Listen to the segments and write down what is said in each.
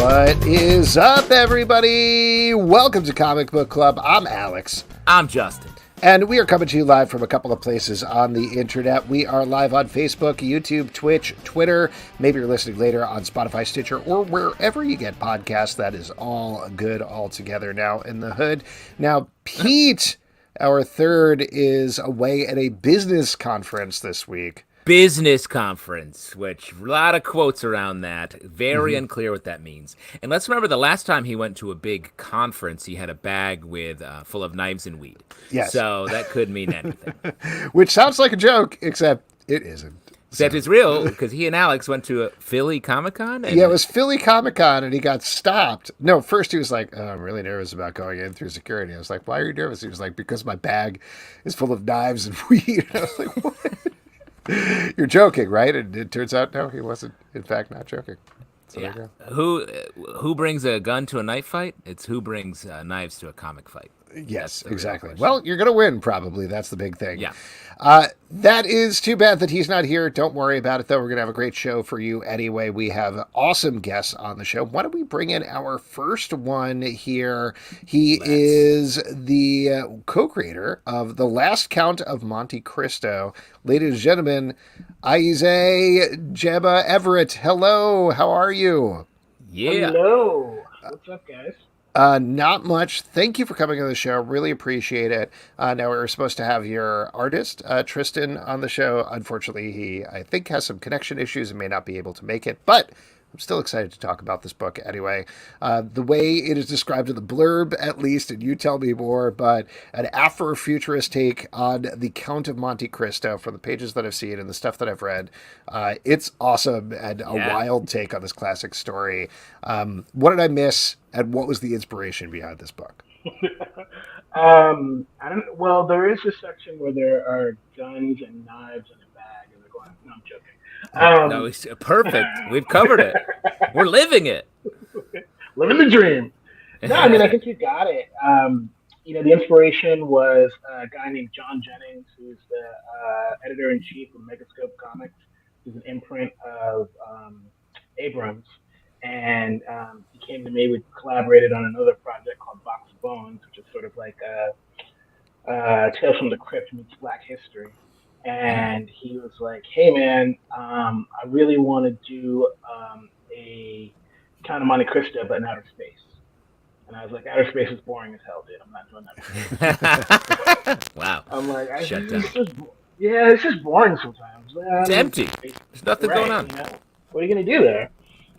What is up, everybody? Welcome to Comic Book Club. I'm Alex. I'm Justin. And we are coming to you live from a couple of places on the internet. We are live on Facebook, YouTube, Twitch, Twitter. Maybe you're listening later on Spotify, Stitcher, or wherever you get podcasts. That is all good all together now in the hood. Now, Pete, our third, is away at a business conference this week. Business conference, which a lot of quotes around that. Very unclear what that means. And let's remember the last time he went to a big conference, he had a bag with full of knives and weed. Yes. So that could mean anything. Which sounds like a joke, except it isn't. Except it's real, because he and Alex went to a Philly Comic-Con. Yeah, it was Philly Comic-Con, and he got stopped. No, first he was like, I'm really nervous about going in through security. I was like, why are you nervous? He was like, because my bag is full of knives and weed. And I was like, what? You're joking, right? And it turns out, no, he wasn't, in fact, not joking. So yeah. Who brings a gun to a knife fight? It's who brings knives to a comic fight. Yes, exactly. Well, you're going to win, probably. That's the big thing. Yeah. That is too bad that he's not here. Don't worry about it, though. We're going to have a great show for you anyway. We have awesome guests on the show. Why don't we bring in our first one here? He is the co-creator of The Last Count of Monte Cristo. Ladies and gentlemen, Ayize Jama-Everett. Hello, how are you? Yeah. Hello. What's up, guys? Not much. Thank you for coming on the show. Really appreciate it. Now, we were supposed to have your artist, Tristan, on the show. Unfortunately, he, I think, has some connection issues and may not be able to make it, but I'm still excited to talk about this book anyway. The way it is described in the blurb, at least, and you tell me more, but an Afrofuturist take on the Count of Monte Cristo from the pages that I've seen and the stuff that I've read. It's awesome and a wild take on this classic story. What did I miss, and what was the inspiration behind this book? Well, there is a section where there are guns and knives in a bag, and they're going. No, I'm joking. No, it's perfect. We've covered it. We're living it. Living the dream. No, I mean, I think you got it. The inspiration was a guy named John Jennings, who's the editor-in-chief of Megascope Comics. He's an imprint of Abrams. And he came to me. We collaborated on another project called Box of Bones, which is sort of like Tales from the Crypt meets Black History. And he was like, hey, man, I really want to do a Count of Monte Cristo, but in outer space. And I was like, outer space is boring as hell, dude. I'm not doing that. Wow. I'm like, Shut down. It's just boring sometimes. It's empty. There's nothing going on. You know? What are you going to do there?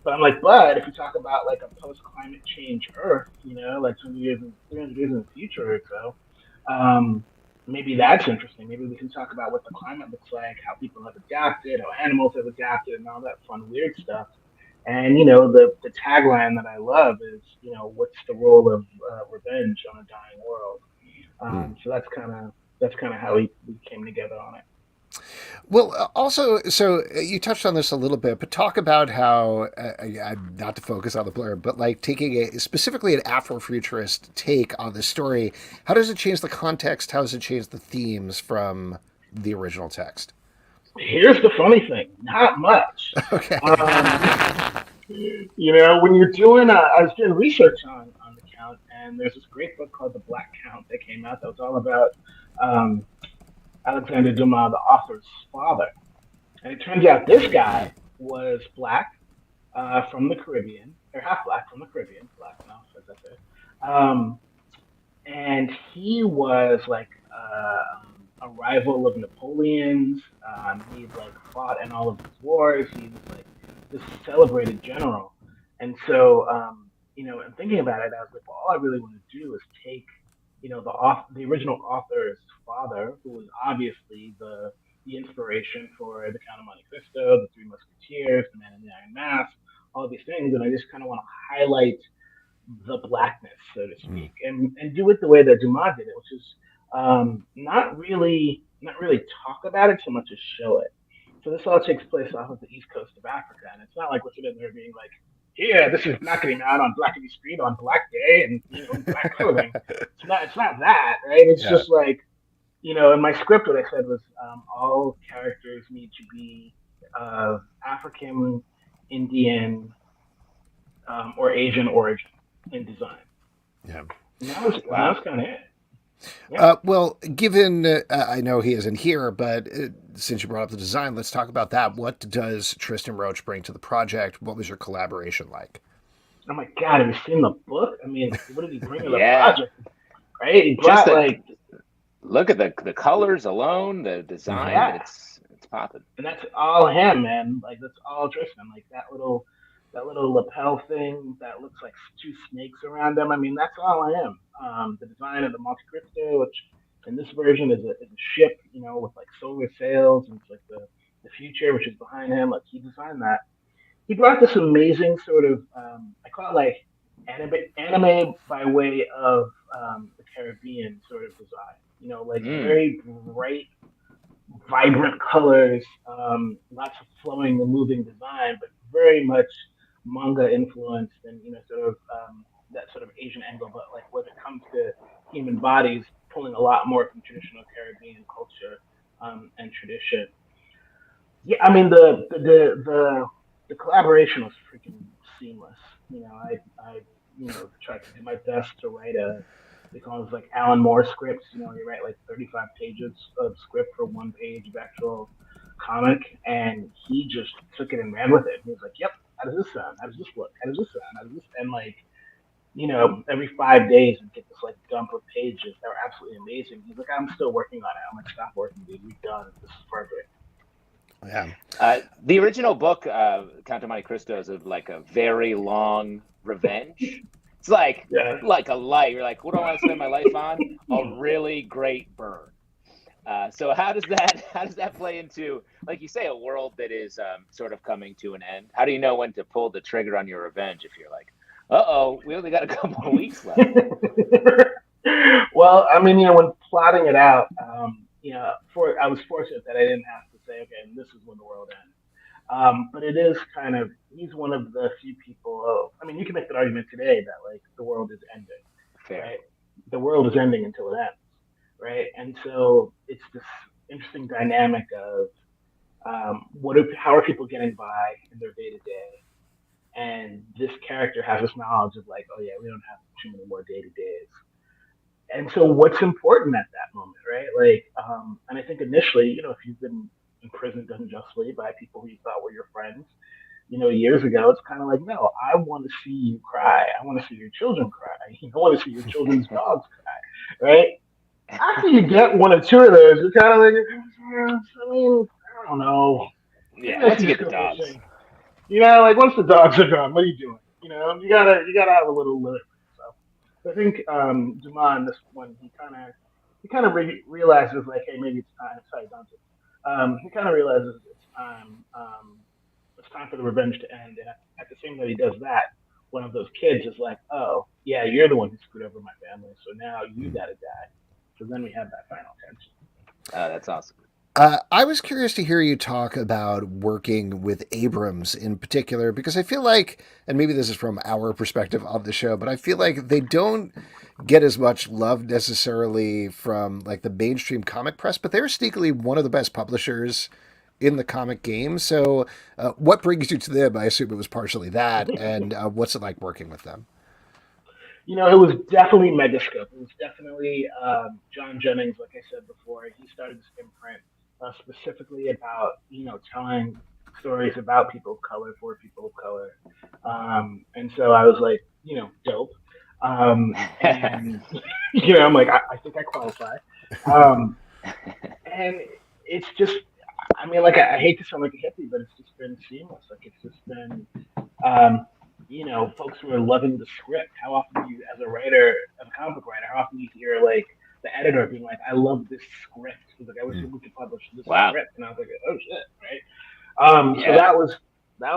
But I'm like, but if you talk about like a post-climate change Earth, like 300 years in the future or so, maybe that's interesting. Maybe we can talk about what the climate looks like, how people have adapted, how animals have adapted, and all that fun, weird stuff. And, the tagline that I love is, what's the role of revenge on a dying world? So that's kind of how we came together on it. Well, also, so you touched on this a little bit, but talk about how, not to focus on the blurb, but like taking specifically an Afrofuturist take on the story, how does it change the context? How does it change the themes from the original text? Here's the funny thing, not much. Okay. When you're doing, I was doing research on the Count, and there's this great book called The Black Count that came out that was all about Alexander Dumas, the author's father. And it turns out this guy was black from the Caribbean, or half black from the Caribbean, black enough, as I said. And he was like a rival of Napoleon's. He like fought in all of his wars. He was like this celebrated general. And so, in thinking about it, I was like, well, all I really want to do is take the original author's father, who was obviously the inspiration for the Count of Monte Cristo, the Three Musketeers, the Man in the Iron Mask, all these things, and I just kind of want to highlight the blackness, so to speak, and do it the way that Dumas did it, which is not really talk about it so much as show it. So this all takes place off of the east coast of Africa, and it's not like we're sitting there being like, yeah, this is knocking out on Blackaby Street on Black Day and black clothing. It's not that, right? It's just like, in my script, what I said was all characters need to be African, Indian, or Asian origin in design. Yeah. And that was kind of it. Well, given I know he isn't here, but since you brought up the design, let's talk about that. What does Tristan Roach bring to the project? What was your collaboration like? Oh my God, have you seen the book? I mean, what did he bring to the Yeah, project? Right? He just brought like, look at the colors alone, the design. yeah, It's popping. and that's all him, man. Like that's all Tristan. Like that little lapel thing that looks like two snakes around him. I mean, that's all him. The design of the Monte Cristo, which in this version is a ship, with like solar sails, and it's like the future, which is behind him. Like he designed that. He brought this amazing sort of I call it like anime by way of the Caribbean sort of design. Like Mm. very bright, vibrant colors, lots of flowing and moving design, but very much manga influenced and sort of that sort of Asian angle. But like when it comes to human bodies, pulling a lot more from traditional Caribbean culture and tradition. Yeah, I mean the collaboration was freaking seamless. I tried to do my best to write they call it like Alan Moore scripts. You write like 35 pages of script for one page of actual comic, and he just took it and ran with it. He was like, "Yep, how does this sound? How does this look? How does this sound? How does this?" And like, every 5 days and get this like dump of pages that were absolutely amazing. He's like, "I'm still working on it." I'm like, "Stop working, dude. We've done it. This is perfect." Yeah. The original book, Count of Monte Cristo, is of like a very long revenge. It's Yeah. like a light. You're like, what do I want to spend my life on? A really great burn. So how does that play into, like you say, a world that is sort of coming to an end? How do you know when to pull the trigger on your revenge if you're like, we only got a couple of weeks left? Well, I mean, when plotting it out, I was fortunate that I didn't have to say, okay, this is when the world ends. But it is kind of he's one of the few people. Oh, I mean, you can make that argument today that like the world is ending, Fair. right? The world is ending until it ends, right? And so it's this interesting dynamic of how are people getting by in their day to day, and this character has this knowledge of like, oh yeah, we don't have too many more day to days. And so what's important at that moment, right? Like, and I think initially, if you've been imprisoned unjustly by people who you thought were your friends, years ago, it's kind of like, no, I want to see you cry. I want to see your children cry. I want to see your children's dogs cry, right? After you get one or two of those, you're kind of like, I mean, I don't know. Maybe Yeah, I once should you get just the go dogs. fishing. Like once the dogs are gone, what are you doing? You gotta have a little limit for yourself. So I think Duman, this one, he kind of realizes like, hey, maybe it's time. Sorry, Dante. He kind of realizes it's time for the revenge to end. And at the same time he does that, one of those kids is like, oh yeah, you're the one who screwed over my family, so now you gotta die. So then we have that final tension. That's awesome. I was curious to hear you talk about working with Abrams in particular because I feel like, and maybe this is from our perspective on the show, but I feel like they don't get as much love necessarily from like the mainstream comic press, but they're sneakily one of the best publishers in the comic game. So, what brings you to them? I assume it was partially that, and what's it like working with them? It was definitely Megascope. It was definitely John Jennings, like I said before. He started this imprint specifically about, telling stories about people of color for people of color. And so I was like, dope. And, I'm like, I think I qualify. Um, and it's just, I mean, like, I hate to sound like a hippie, but it's just been seamless. Like, it's just been um, folks who are loving the script. How often do you, as a writer, as a comic book writer, how often do you hear like the editor being like, "I love this script." He's like, "I wish we could publish this Wow. script," and I was like, "Oh shit!" Right? So Yeah. that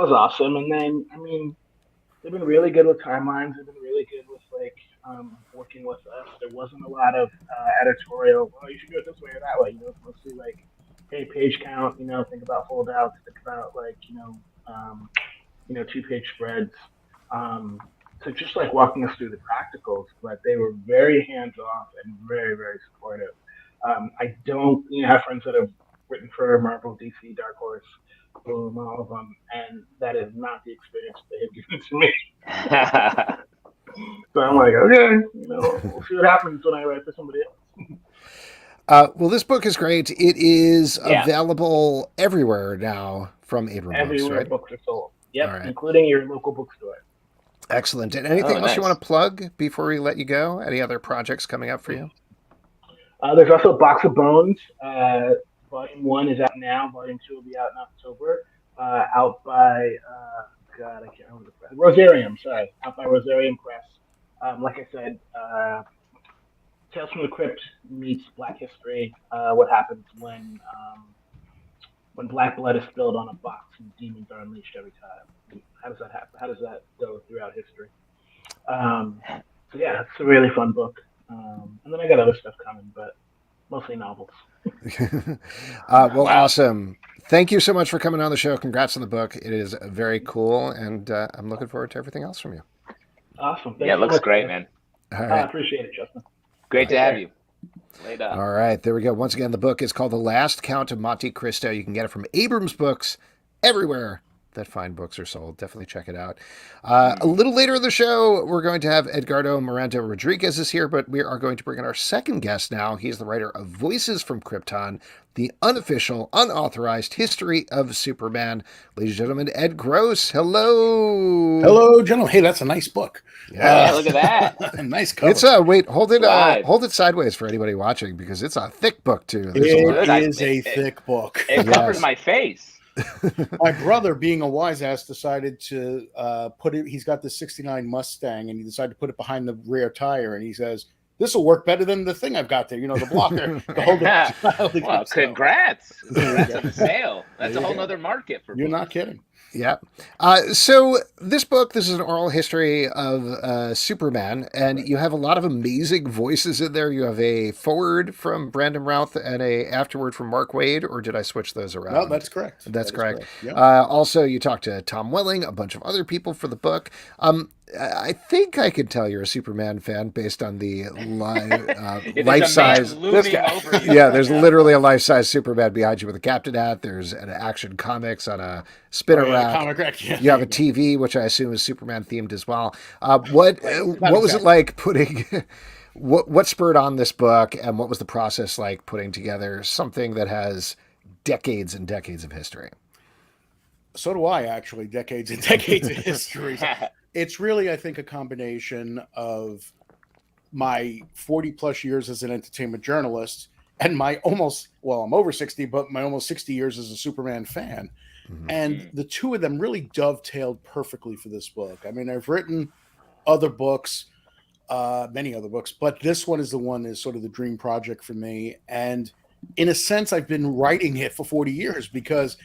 was awesome. And then I mean, they've been really good with timelines. They've been really good with like working with us. There wasn't a lot of editorial. Well, you should do it this way or that way. It's mostly like, hey, page count. Think about foldouts. Think about like two-page spreads. Um, so just like walking us through the practicals, but they were very hands off and very, very supportive. I don't, have friends that have written for Marvel, DC, Dark Horse, Boom, all of them, and that is not the experience they have given to me. So I'm like, okay, we'll see what happens when I write for somebody else. Well, this book is great. It is Yeah. available everywhere now from Abram Books, Everywhere right? books are sold. Yep, All right. including your local bookstore. Excellent. And anything else nice. you want to plug before we let you go? Any other projects coming up for you? There's also Box of Bones. Volume 1 is out now. Volume 2 will be out in October. Out by, God, I can't remember the press. Rosarium, sorry. Out by Rosarium Press. Like I said, Tales from the Crypt meets Black history. What happens when black blood is spilled on a box and demons are unleashed every time? How does that happen? How does that go throughout history? So yeah, it's a really fun book. And then I got other stuff coming, but mostly novels. Well, awesome. Thank you so much for coming on the show. Congrats on the book. It is very cool, and I'm looking forward to everything else from you. Awesome. Yeah, it looks great, man. All right. I appreciate it, Justin. Great to have you. Laid up. All right, there we go. Once again, the book is called The Last Count of Monte Cristo. You can get it from Abrams Books everywhere that fine books are sold. Definitely check it out. A little later in the show, we're going to have Edgardo Miranda-Rodriguez is here, but we are going to bring in our second guest now. He's the writer of Voices from Krypton, the unofficial, unauthorized history of Superman. Ladies and gentlemen, Ed Gross. Hello. Hello, gentlemen. Hey, that's a nice book. Yeah, look at that. Nice cover. It's wait, hold it Live. hold it sideways for anybody watching because it's a thick book too. There's It a lot. is a thick book. It covers my face. My brother, being a wise ass, decided to put it. He's got the '69 Mustang, and he decided to put it behind the rear tire. And he says, "This will work better than the thing I've got there. The blocker." Well, congrats! Congrats on the sale. That's a whole nother market for. You're books. not kidding. Yeah. So this book, this is an oral history of Superman, and you have a lot of amazing voices in there. You have a forward from Brandon Routh and a afterward from Mark Waid, or did I switch those around? No, that's correct. That's correct. Yep. Also, you talked to Tom Welling, a bunch of other people for the book. I think I can tell you're a Superman fan based on the life-size. Yeah, there's literally a life-size Superman behind you with a captain hat. There's an Action Comics on a spinner rack. Comic rack. Yeah, you have a TV, which I assume is Superman themed as well. What was it like putting? What spurred on this book, and what was the process like putting together something that has decades and decades of history? So do I, actually. Decades and decades of history. It's really, I think, a combination of my 40 plus years as an entertainment journalist and my I'm over 60, but my almost 60 years as a Superman fan. Mm-hmm. And the two of them really dovetailed perfectly for this book. I mean, I've written other books, many other books, but this one is the one that's sort of the dream project for me. And in a sense, I've been writing it for 40 years because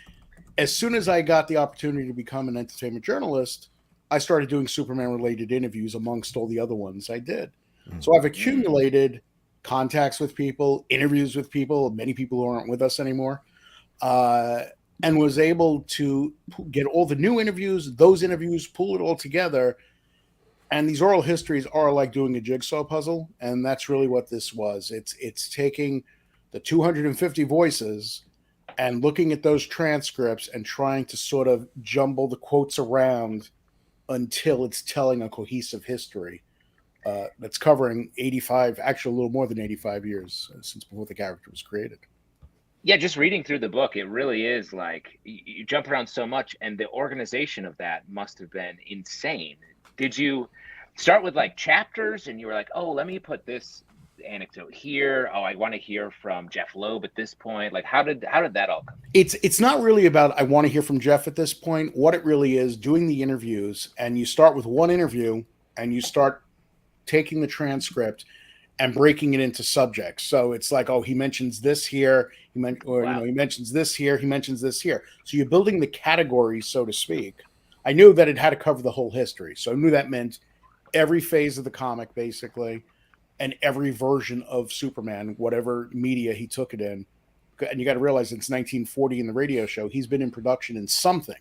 as soon as I got the opportunity to become an entertainment journalist, I started doing Superman-related interviews amongst all the other ones I did. Mm-hmm. So I've accumulated contacts with people, interviews with people, many people who aren't with us anymore, and was able to get all the new interviews, those interviews, pull it all together. And these oral histories are like doing a jigsaw puzzle, and that's really what this was. It's taking the 250 voices and looking at those transcripts and trying to sort of jumble the quotes around until it's telling a cohesive history that's covering 85, actually a little more than 85 years since before the character was created. Yeah, just reading through the book, it really is like you jump around so much, and the organization of that must have been insane. Did you start with like chapters and you were like, oh, let me put this anecdote here. Oh, I want to hear from Jeff Loeb at this point. Like, how did that all come? It's not really about I want to hear from Jeff at this point. What it really is, doing the interviews, and you start with one interview and you start taking the transcript and breaking it into subjects. So it's like, oh, he mentions this here, he mentions this here, he mentions this here. So you're building the categories, so to speak. I knew that it had to cover the whole history. So I knew that meant every phase of the comic, basically, and every version of Superman, whatever media he took it in. And you got to realize it's 1940 in the radio show. He's been in production in something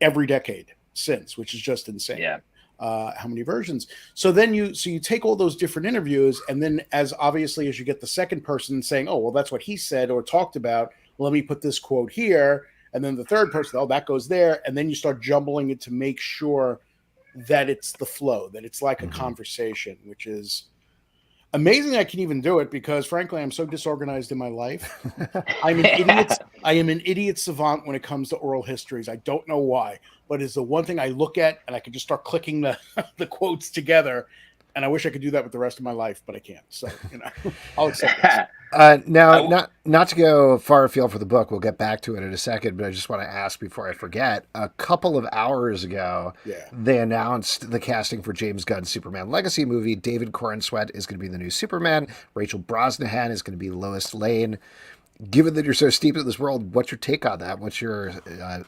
every decade since, which is just insane. Yeah. how many versions. So then you take all those different interviews, and then as you get the second person saying, oh, well, that's what he said or talked about, let me put this quote here, and then the third person, oh, that goes there, and then you start jumbling it to make sure that it's the flow, that it's like a conversation, which is amazing. I can even do it because, frankly, I'm so disorganized in my life. I'm an idiot. I am an idiot savant when it comes to oral histories. I don't know why, but it's the one thing I look at, and I can just start clicking the quotes together. And I wish I could do that with the rest of my life, but I can't. So, I'll accept it. Now, not to go far afield for the book, we'll get back to it in a second, but I just want to ask before I forget, a couple of hours ago, they announced the casting for James Gunn's Superman Legacy movie. David Corenswet is going to be the new Superman. Rachel Brosnahan is going to be Lois Lane. Given that you're so steeped in this world, what's your take on that? What's your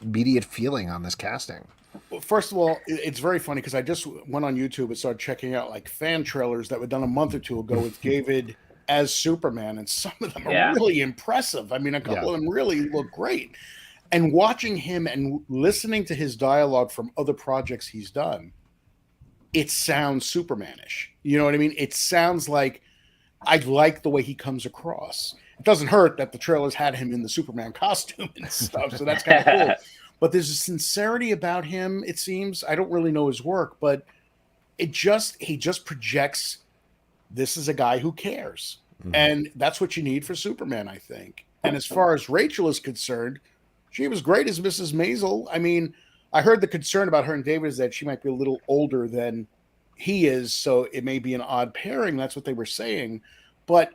immediate feeling on this casting? Well, first of all, it's very funny because I just went on YouTube and started checking out like fan trailers that were done a month or two ago with David as Superman, and some of them are really impressive. I mean, a couple of them really look great. And watching him and listening to his dialogue from other projects he's done, it sounds Supermanish. You know what I mean? It sounds like I like the way he comes across. It doesn't hurt that the trailers had him in the Superman costume and stuff, so that's kind of cool. But there's a sincerity about him, it seems. I don't really know his work, but he just projects this is a guy who cares. And that's what you need for Superman, I think. And as far as Rachel is concerned, she was great as Mrs. Maisel. I mean, I heard the concern about her and David is that she might be a little older than he is, so it may be an odd pairing. That's what they were saying. But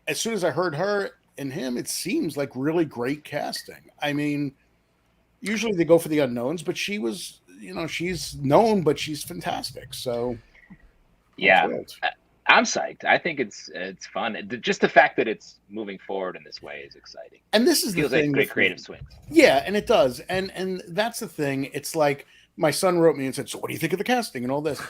as soon as I heard her and him, it seems like really great casting. I mean, usually they go for the unknowns, but she was, she's known, but she's fantastic. So, I'm psyched. I think it's fun. Just the fact that it's moving forward in this way is exciting. And this is feels the thing, like great creative swing. Yeah, and it does. And that's the thing. It's like my son wrote me and said, "So what do you think of the casting and all this?"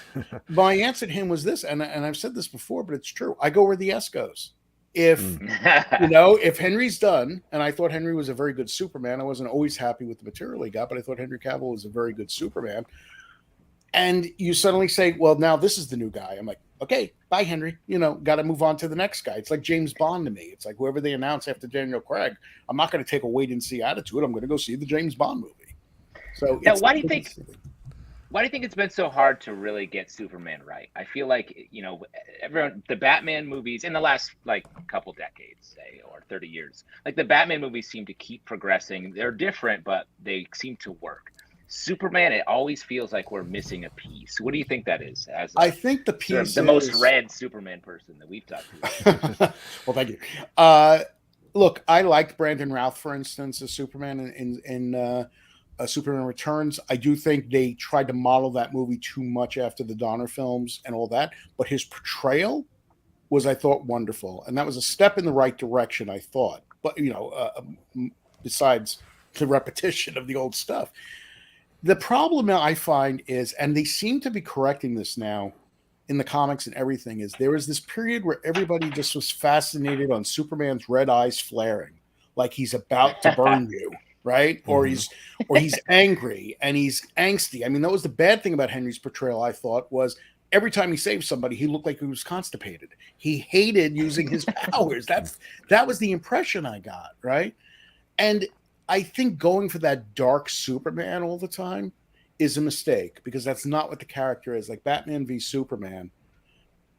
My answer to him was this, and I've said this before, but it's true. I go where the S goes. If if Henry's done, and I thought Henry was a very good Superman. I wasn't always happy with the material he got, but I thought Henry Cavill was a very good Superman. And you suddenly say, well, now this is the new guy. I'm like, okay, bye, Henry. Got to move on to the next guy. It's like James Bond to me. It's like whoever they announce after Daniel Craig, I'm not going to take a wait and see attitude. I'm going to go see the James Bond movie. So now, why do you think it's been so hard to really get Superman right? I feel like, the Batman movies in the last couple decades, say, or 30 years, the Batman movies seem to keep progressing. They're different, but they seem to work. Superman, it always feels like we're missing a piece. What do you think that is? I think the piece the most read Superman person that we've talked to. Well, thank you. Look, I liked Brandon Routh, for instance, as Superman in Superman Returns. I do think they tried to model that movie too much after the Donner films and all that, but his portrayal was, I thought, wonderful, and that was a step in the right direction, I thought. But besides the repetition of the old stuff. The problem I find is, and they seem to be correcting this now in the comics and everything, is there was this period where everybody just was fascinated on Superman's red eyes flaring, like he's about to burn you, right? Or he's angry and he's angsty. I mean, that was the bad thing about Henry's portrayal, I thought, was every time he saved somebody, he looked like he was constipated. He hated using his powers. That was the impression I got, right? And I think going for that dark Superman all the time is a mistake because that's not what the character is. Like Batman v Superman.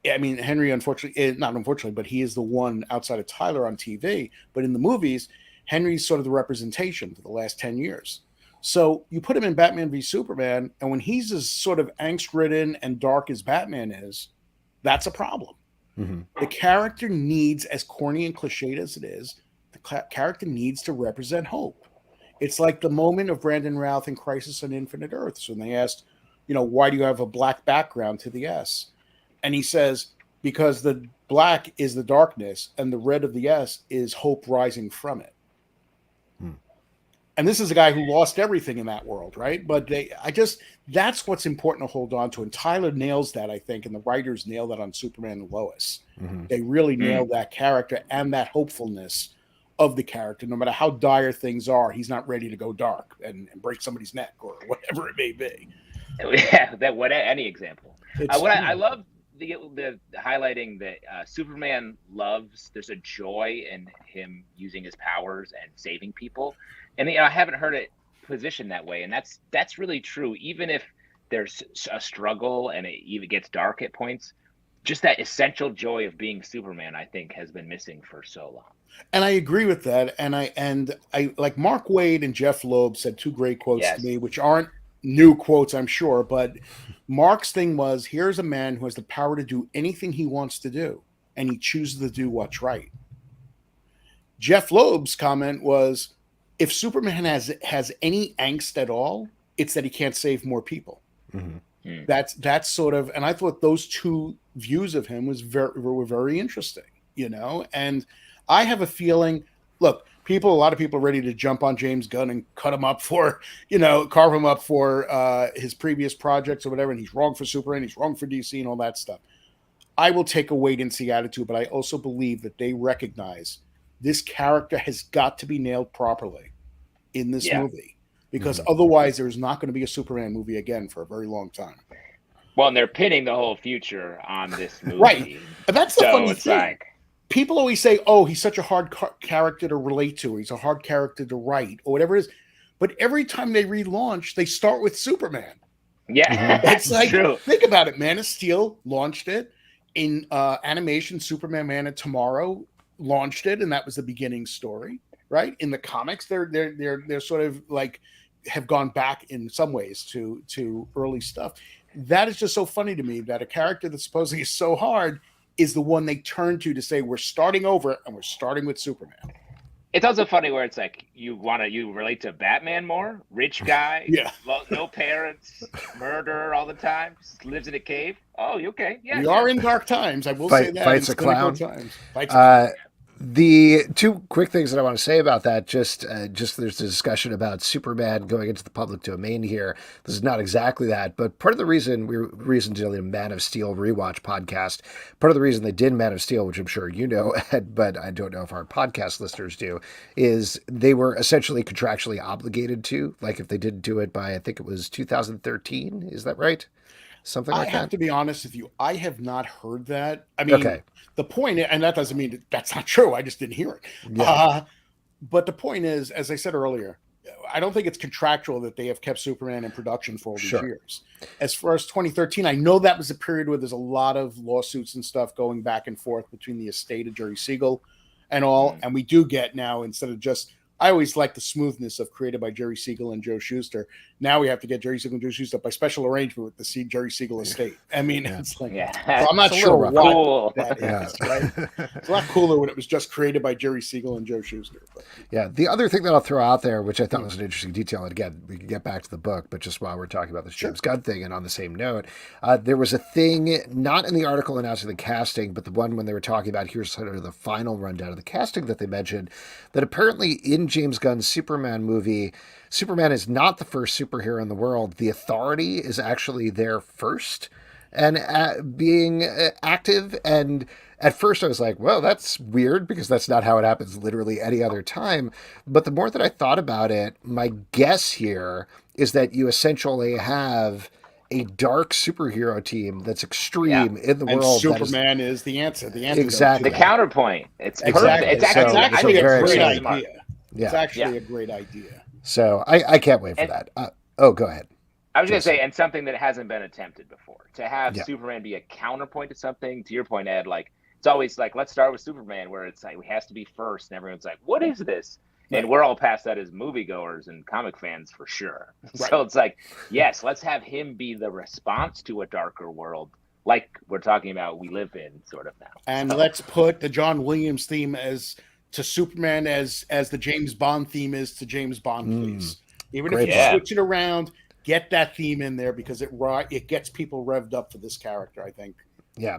I mean, Henry, not unfortunately, but he is the one outside of Tyler on TV. But in the movies, Henry's sort of the representation for the last 10 years. So you put him in Batman v Superman, and when he's as sort of angst-ridden and dark as Batman is, that's a problem. The character needs, as corny and cliched as it is, the character needs to represent hope. It's like the moment of Brandon Routh in Crisis on Infinite Earths when they asked, why do you have a black background to the S? And he says, because the black is the darkness and the red of the S is hope rising from it. And this is a guy who lost everything in that world, right? But that's what's important to hold on to. And Tyler nails that, I think, and the writers nail that on Superman and Lois. They really nail that character and that hopefulness of the character. No matter how dire things are, he's not ready to go dark and break somebody's neck or whatever it may be. Yeah, that what any example. It's I love the highlighting that Superman loves. There's a joy in him using his powers and saving people, and I haven't heard it positioned that way, and that's really true. Even if there's a struggle and it even gets dark at points, just that essential joy of being Superman, I think, has been missing for so long. And I agree with that. And I like Mark Waid and Jeff Loeb said two great quotes Yes. to me, which aren't new quotes, I'm sure. But Mark's thing was, here's a man who has the power to do anything he wants to do, and he chooses to do what's right. Jeff Loeb's comment was, if Superman has any angst at all, it's that he can't save more people. Mm-hmm. That's sort of, and I thought those two views of him were very interesting, and I have a feeling, look, a lot of people are ready to jump on James Gunn and cut him up for, carve him up for his previous projects or whatever. And he's wrong for Superman, he's wrong for DC and all that stuff. I will take a wait and see attitude, but I also believe that they recognize this character has got to be nailed properly in this movie, because otherwise there's not going to be a Superman movie again for a very long time. Well, and they're pinning the whole future on this movie. Right. And that's the funny thing. Like, people always say, oh, he's such a hard character to relate to. He's a hard character to write or whatever it is. But every time they relaunch, they start with Superman. Yeah, it's like, true. Think about it. Man of Steel launched it. In animation, Superman Man of Tomorrow launched it, and that was the beginning story, right? In the comics, they're sort of like have gone back in some ways to early stuff. That is just so funny to me, that a character that supposedly is so hard is the one they turn to say, we're starting over, and we're starting with Superman. It's also funny where it's like, you relate to Batman more? Rich guy, no parents, murderer all the time, just lives in a cave. Oh, you okay? Yeah. We are in dark times. I will say that. Fights a clown. Fights a clown. The two quick things that I want to say about that, just there's a discussion about Superman going into the public domain here. This is not exactly that, but part of the reason to do the Man of Steel rewatch podcast, part of the reason they did Man of Steel, which I'm sure you know, Ed, but I don't know if our podcast listeners do, is they were essentially contractually obligated to, like if they didn't do it by, I think it was 2013, is that right? Something like that? I have to be honest with you. I have not heard that. I mean, the point, and that doesn't mean that's not true. I just didn't hear it. Yeah. But the point is, as I said earlier, I don't think it's contractual that they have kept Superman in production for all these years. As far as 2013, I know that was a period where there's a lot of lawsuits and stuff going back and forth between the estate of Jerry Siegel and all. And we do get now, instead of just, I always like the smoothness of created by Jerry Siegel and Joe Shuster. Now we have to get Jerry Siegel and Joe Shuster by special arrangement with the Jerry Siegel estate. I mean, it's like, well, I'm not sure what that is, right? It's a lot cooler when it was just created by Jerry Siegel and Joe Shuster. But. Yeah. The other thing that I'll throw out there, which I thought was an interesting detail, and again, we can get back to the book, but just while we're talking about this James Gunn thing, and on the same note, there was a thing, not in the article announcing the casting, but the one when they were talking about, here's sort of the final rundown of the casting that they mentioned, that apparently in James Gunn's Superman movie, Superman is not the first superhero in the world. The Authority is actually there first and being active. And at first I was like, well, that's weird, because that's not how it happens literally any other time. But the more that I thought about it, my guess here is that you essentially have a dark superhero team that's extreme in the world. Superman is the answer. The answer. Exactly. The counterpoint. It's exactly. It's actually a very great idea. idea. It's actually a great idea. So I can't wait for that. Go ahead. I was going to say, and something that hasn't been attempted before, to have Superman be a counterpoint to something. To your point, Ed, like it's always like, let's start with Superman, where it's like it has to be first, and everyone's like, what is this? Right. And we're all past that as moviegoers and comic fans for sure. Right. So it's like, yes, let's have him be the response to a darker world, like we're talking about we live in sort of now. And let's put the John Williams theme to Superman as the James Bond theme is to James Bond, please. Even if you switch it around, get that theme in there, because it gets people revved up for this character, I think. Yeah.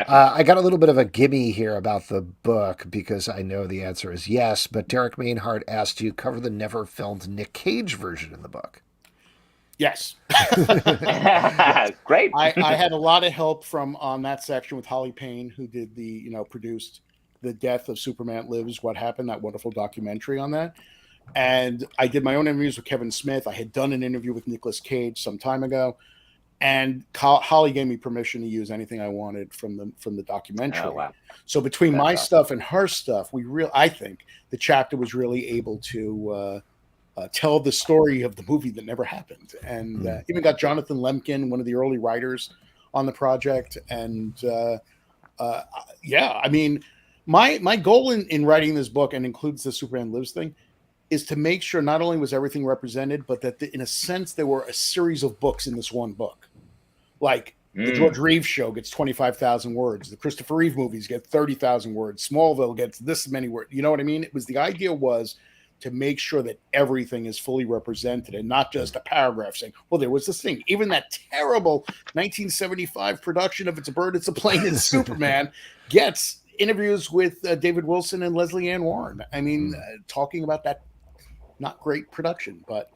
I got a little bit of a gimme here about the book, because I know the answer is yes, but Derek Mainhart asked you cover the never filmed Nick Cage version in the book. Yes. Great. I had a lot of help on that section with Holly Payne, who did produced The Death of Superman Lives, What Happened, that wonderful documentary on that. And I did my own interviews with Kevin Smith. I had done an interview with Nicolas Cage some time ago. And Holly gave me permission to use anything I wanted from the documentary. Oh, wow. So between That's my awesome. stuff and her stuff, I think the chapter was really able to tell the story of the movie that never happened, and even got Jonathan Lemkin, one of the early writers, on the project. And I mean, my goal in writing this book, and includes the Superman Lives thing, is to make sure not only was everything represented, but that in a sense there were a series of books in this one book. Like the George Reeves show gets 25,000 words. The Christopher Reeve movies get 30,000 words. Smallville gets this many words. You know what I mean? The idea was to make sure that everything is fully represented and not just a paragraph saying, well, there was this thing. Even that terrible 1975 production of It's a Bird, It's a Plane, and Superman gets interviews with David Wilson and Leslie Ann Warren. I mean, talking about that not great production, but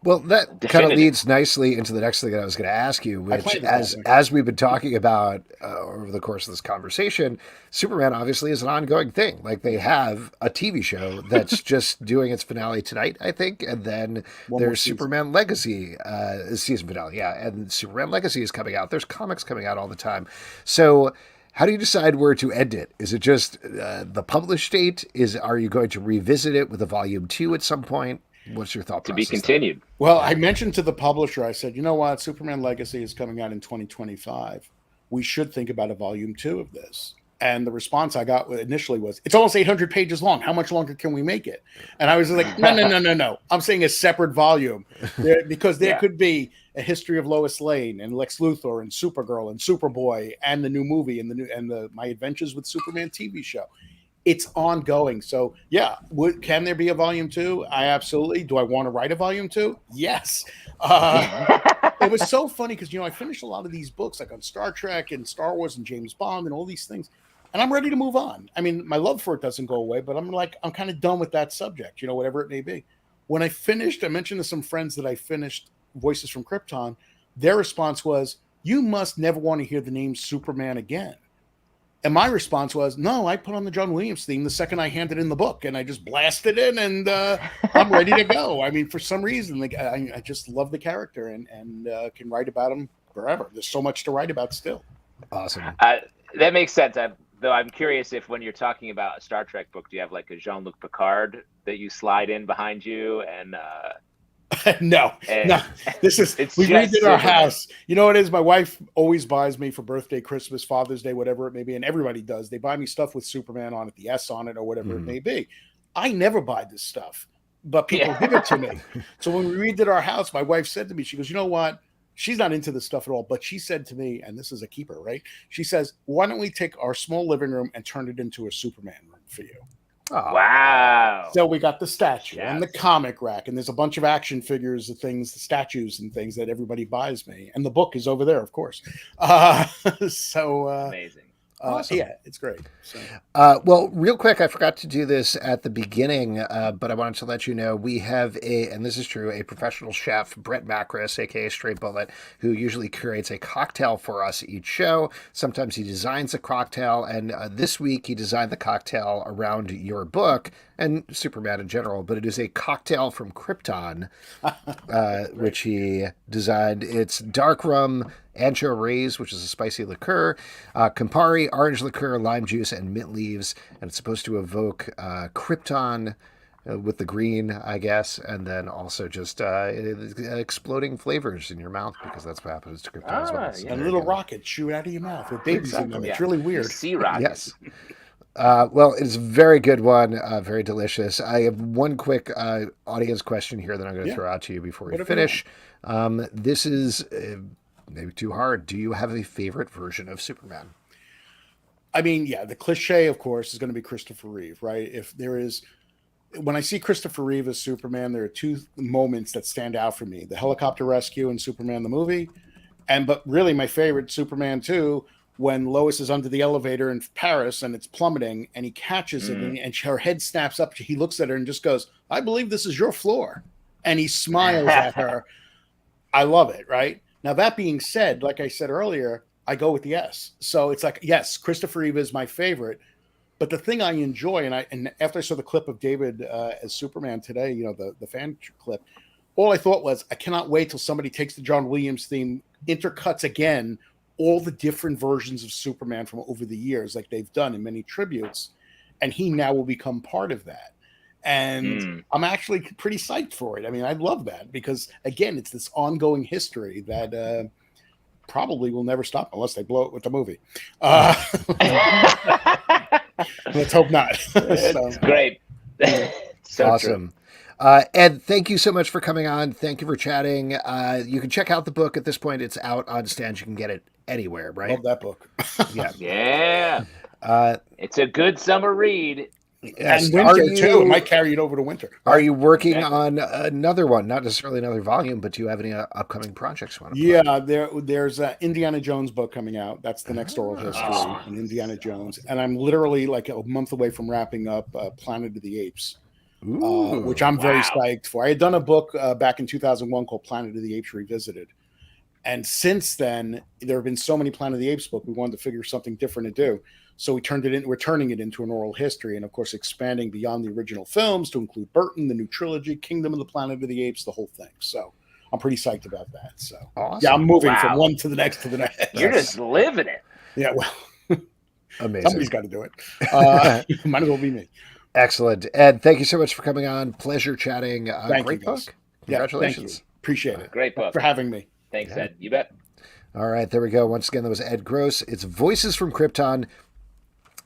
well, that kind of leads nicely into the next thing that I was going to ask you, which as we've been talking about over the course of this conversation, Superman obviously is an ongoing thing. Like, they have a TV show that's just doing its finale tonight, I think, and then there's Superman Legacy season finale, and Superman Legacy is coming out. There's comics coming out all the time, so. How do you decide where to end it? Is it just the published date? Are you going to revisit it with a volume 2 at some point? What's your thought process? To be continued. Well, I mentioned to the publisher, I said, you know what? Superman Legacy is coming out in 2025. We should think about a volume 2 of this. And the response I got initially was, it's almost 800 pages long. How much longer can we make it? And I was like, no. I'm saying a separate volume because there could be a history of Lois Lane and Lex Luthor and Supergirl and Superboy and the new movie and my Adventures with Superman TV show. It's ongoing. So can there be a volume 2? I absolutely. Do I want to write a volume 2? Yes. It was so funny because, I finished a lot of these books like on Star Trek and Star Wars and James Bond and all these things. And I'm ready to move on. I mean, my love for it doesn't go away, but I'm kind of done with that subject, whatever it may be. When I finished, I mentioned to some friends that I finished Voices from Krypton. Their response was, you must never want to hear the name Superman again. And my response was, no, I put on the John Williams theme the second I handed in the book, and I just blasted in, and I'm ready to go. I mean, for some reason, I just love the character and can write about him forever. There's so much to write about still. Awesome. That makes sense. Though I'm curious if when you're talking about a Star Trek book, do you have like a Jean-Luc Picard that you slide in behind you and No. This is we redid our house. You know what it is? My wife always buys me for birthday, Christmas, Father's Day, whatever it may be, and everybody does. They buy me stuff with Superman on it, the S on it, or whatever it may be. I never buy this stuff, but people give it to me. So when we redid our house, my wife said to me, she goes, you know what? She's not into this stuff at all, but she said to me, and this is a keeper, right? She says, why don't we take our small living room and turn it into a Superman room for you? Oh. Wow. So we got the statue and the comic rack, and there's a bunch of action figures of things, the statues and things that everybody buys me. And the book is over there, of course. Amazing. Awesome. Yeah, it's great. So. Well, real quick, I forgot to do this at the beginning, but I wanted to let you know we have and this is true, a professional chef, Brett Macris, aka Straight Bullet, who usually curates a cocktail for us each show. Sometimes he designs a cocktail, and this week he designed the cocktail around your book and Superman in general, but it is a cocktail from Krypton, which he designed. It's dark rum, Ancho Rays, which is a spicy liqueur, Campari, orange liqueur, lime juice, and mint leaves. And it's supposed to evoke Krypton with the green, I guess, and then also just exploding flavors in your mouth, because that's what happens to Krypton as well. So and little rockets shoot out of your mouth with babies in them. It's really weird. Sea rockets. Yes. Well, it's a very good one, very delicious. I have one quick audience question here that I'm going to throw out to you before we finish. This is maybe too hard. Do you have a favorite version of Superman? I mean, the cliche, of course, is going to be Christopher Reeve, right? If there is, when I see Christopher Reeve as Superman, there are two moments that stand out for me: the helicopter rescue in Superman the movie, but really my favorite, Superman 2, when Lois is under the elevator in Paris and it's plummeting, and he catches it, and her head snaps up. He looks at her and just goes, "I believe this is your floor," and he smiles at her. I love it, right? Now, that being said, like I said earlier, I go with the S. So it's like, yes, Christopher Reeve is my favorite. But the thing I enjoy, and after I saw the clip of David as Superman today, the fan clip, all I thought was, I cannot wait till somebody takes the John Williams theme intercuts again all the different versions of Superman from over the years, like they've done in many tributes, and he now will become part of that. And I'm actually pretty psyched for it. I mean, I love that because, again, it's this ongoing history that probably will never stop unless they blow it with the movie. Let's hope not. It's great. So awesome. Ed, thank you so much for coming on. Thank you for chatting. You can check out the book at this point. It's out on stands. You can get it anywhere, right? Love that book. Yeah. Yeah. It's a good summer read. Yes. And winter, too. It might carry it over to winter. Are you working on another one? Not necessarily another volume, but do you have any upcoming projects you want to plug? There's an Indiana Jones book coming out. That's the next oral history in Indiana Jones. And I'm literally like a month away from wrapping up Planet of the Apes. Which I'm very psyched for. I had done a book back in 2001 called Planet of the Apes Revisited. And since then, there have been so many Planet of the Apes books, we wanted to figure something different to do. So we're turning it into an oral history, and of course expanding beyond the original films to include Burton, the new trilogy, Kingdom of the Planet of the Apes, the whole thing. So I'm pretty psyched about that. So awesome. Yeah, I'm moving from one to the next to the next. You're just living it. Yeah, well, amazing. Somebody's got to do it. Might as well be me. Excellent. Ed, thank you so much for coming on. Pleasure chatting. Great book. Yeah, Congratulations. thank you. Appreciate it. Great book. For having me. Thanks, Ed. You bet. All right, there we go. Once again, that was Ed Gross. It's Voices from Krypton,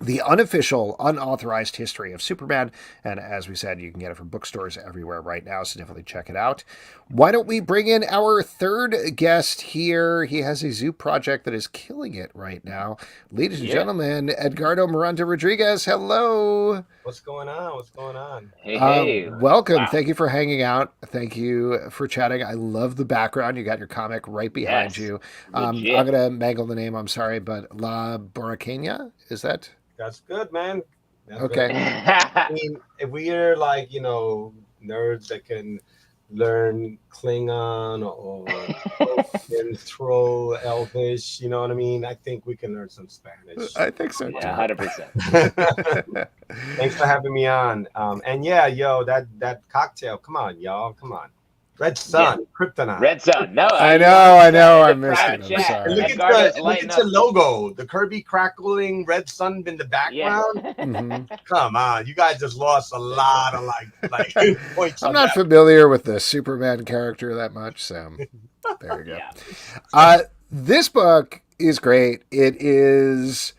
the unofficial, unauthorized history of Superman. And as we said, you can get it from bookstores everywhere right now, so definitely check it out. Why don't we bring in our third guest here? He has a zoo project that is killing it right now. Ladies and gentlemen, Edgardo Miranda-Rodriguez, hello. What's going on? What's going on? Hey. Welcome. Wow. Thank you for hanging out. Thank you for chatting. I love the background. You got your comic right behind you. I'm going to mangle the name. I'm sorry, but La Borinqueña, is that? That's good, man. That's okay. Good. I mean, if we are like, nerds that can learn Klingon or and throw Elvish, you know what I mean? I think we can learn some Spanish. I think so. Yeah, 100%. Thanks for having me on. And yeah, that cocktail. Come on, y'all. Come on. Red Sun, Kryptonite. Red Sun. No, I know. I missed it. I'm sorry. Look at your logo. The Kirby crackling red sun in the background. Yeah. Mm-hmm. Come on, you guys just lost a lot of like points. I'm not familiar with the Superman character that much, so there you go. Yeah. This book is great. It is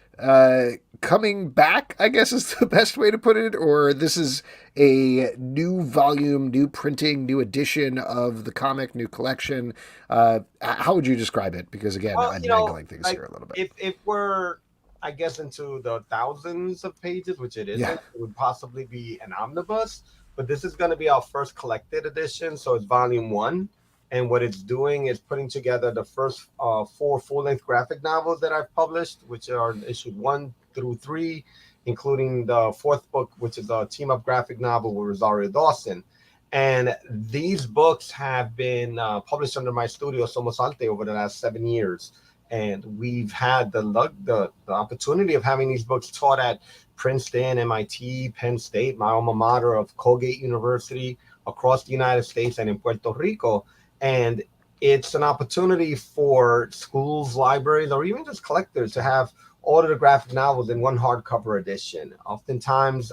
coming back, I guess is the best way to put it, or this is a new volume, new printing, new edition of the comic, new collection. How would you describe it? Because again, I'm mangling things here a little bit. If we're, I guess, into the thousands of pages, which it isn't, it would possibly be an omnibus, but this is going to be our first collected edition, so it's volume 1. And what it's doing is putting together the first 4 full-length graphic novels that I've published, which are issued 1 through 3, including the 4th book, which is a team-up graphic novel with Rosario Dawson. And these books have been published under my studio, Somos Alte, over the last 7 years. And we've had the opportunity of having these books taught at Princeton, MIT, Penn State, my alma mater of Colgate University, across the United States and in Puerto Rico. And it's an opportunity for schools, libraries, or even just collectors to have all of the graphic novels in one hardcover edition. Oftentimes,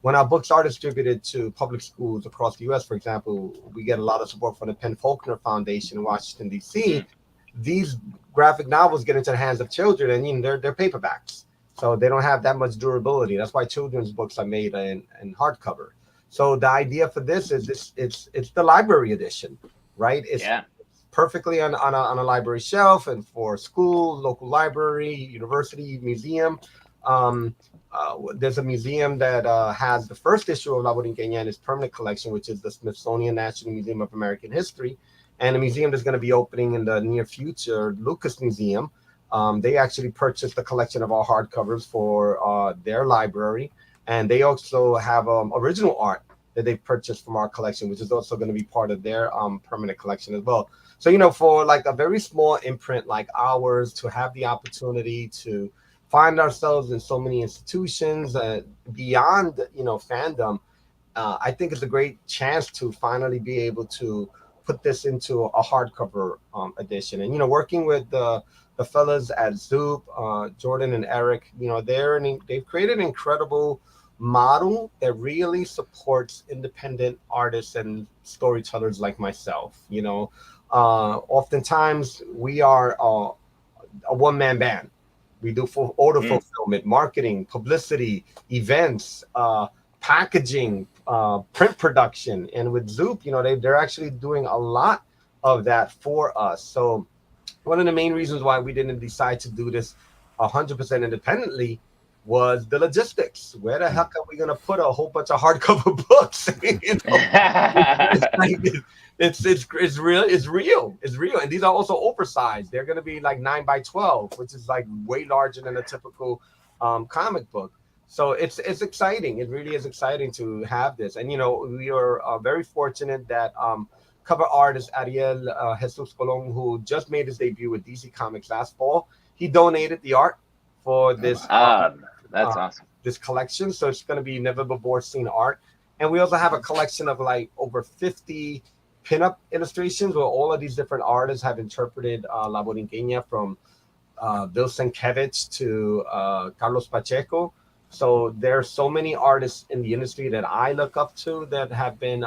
when our books are distributed to public schools across the U.S., for example, we get a lot of support from the Penn Faulkner Foundation in Washington, D.C. These graphic novels get into the hands of children, and they're paperbacks, so they don't have that much durability. That's why children's books are made in hardcover. So the idea for this is it's the library edition, right? It's perfectly on a library shelf, and for school, local library, university, museum. There's a museum that has the first issue of La Borinqueña in its permanent collection, which is the Smithsonian National Museum of American History, and a museum that's going to be opening in the near future, Lucas Museum. They actually purchased a collection of our hardcovers for their library, and they also have original art that they purchased from our collection, which is also going to be part of their permanent collection as well. So, for like a very small imprint like ours to have the opportunity to find ourselves in so many institutions beyond, fandom, I think it's a great chance to finally be able to put this into a hardcover edition. And working with the fellas at Zoop, Jordan and Eric, they've created an incredible model that really supports independent artists and storytellers like myself. Oftentimes we are a one-man band. We do full order fulfillment, marketing, publicity, events, packaging, print production. And with Zoop, they're actually doing a lot of that for us. So one of the main reasons why we didn't decide to do this 100% independently was the logistics. Where the heck are we going to put a whole bunch of hardcover books? It's real. And these are also oversized. They're going to be like 9x12, which is like way larger than a typical comic book. So it's exciting. It really is exciting to have this. And, we are very fortunate that cover artist Ariel Jesus Colon, who just made his debut with DC Comics last fall, he donated the art for this. That's awesome. This collection. So it's going to be never before seen art. And we also have a collection of like over 50 pinup illustrations where all of these different artists have interpreted La Borinqueña, from Bill Sienkiewicz to Carlos Pacheco. So there are so many artists in the industry that I look up to that have been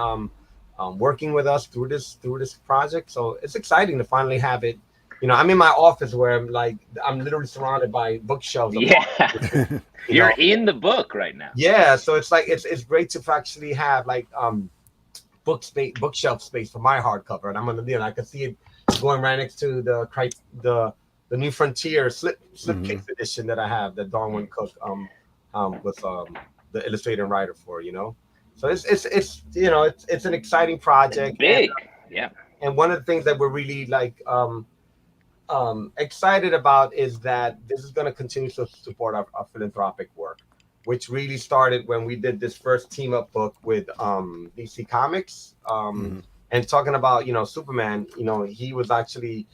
working with us through this project. So it's exciting to finally have it. I'm in my office where I'm literally surrounded by bookshelves. Yeah, you're in the book right now. Yeah, so it's like it's great to actually have like bookshelf space for my hardcover, and I'm gonna I can see it going right next to the New Frontier slipcase edition that I have that Darwin Cook was the illustrator and writer for. So it's an exciting project. Big, yeah. And one of the things that we're really excited about is that this is going to continue to support our philanthropic work, which really started when we did this first team up book with DC Comics, and talking about Superman. He was actually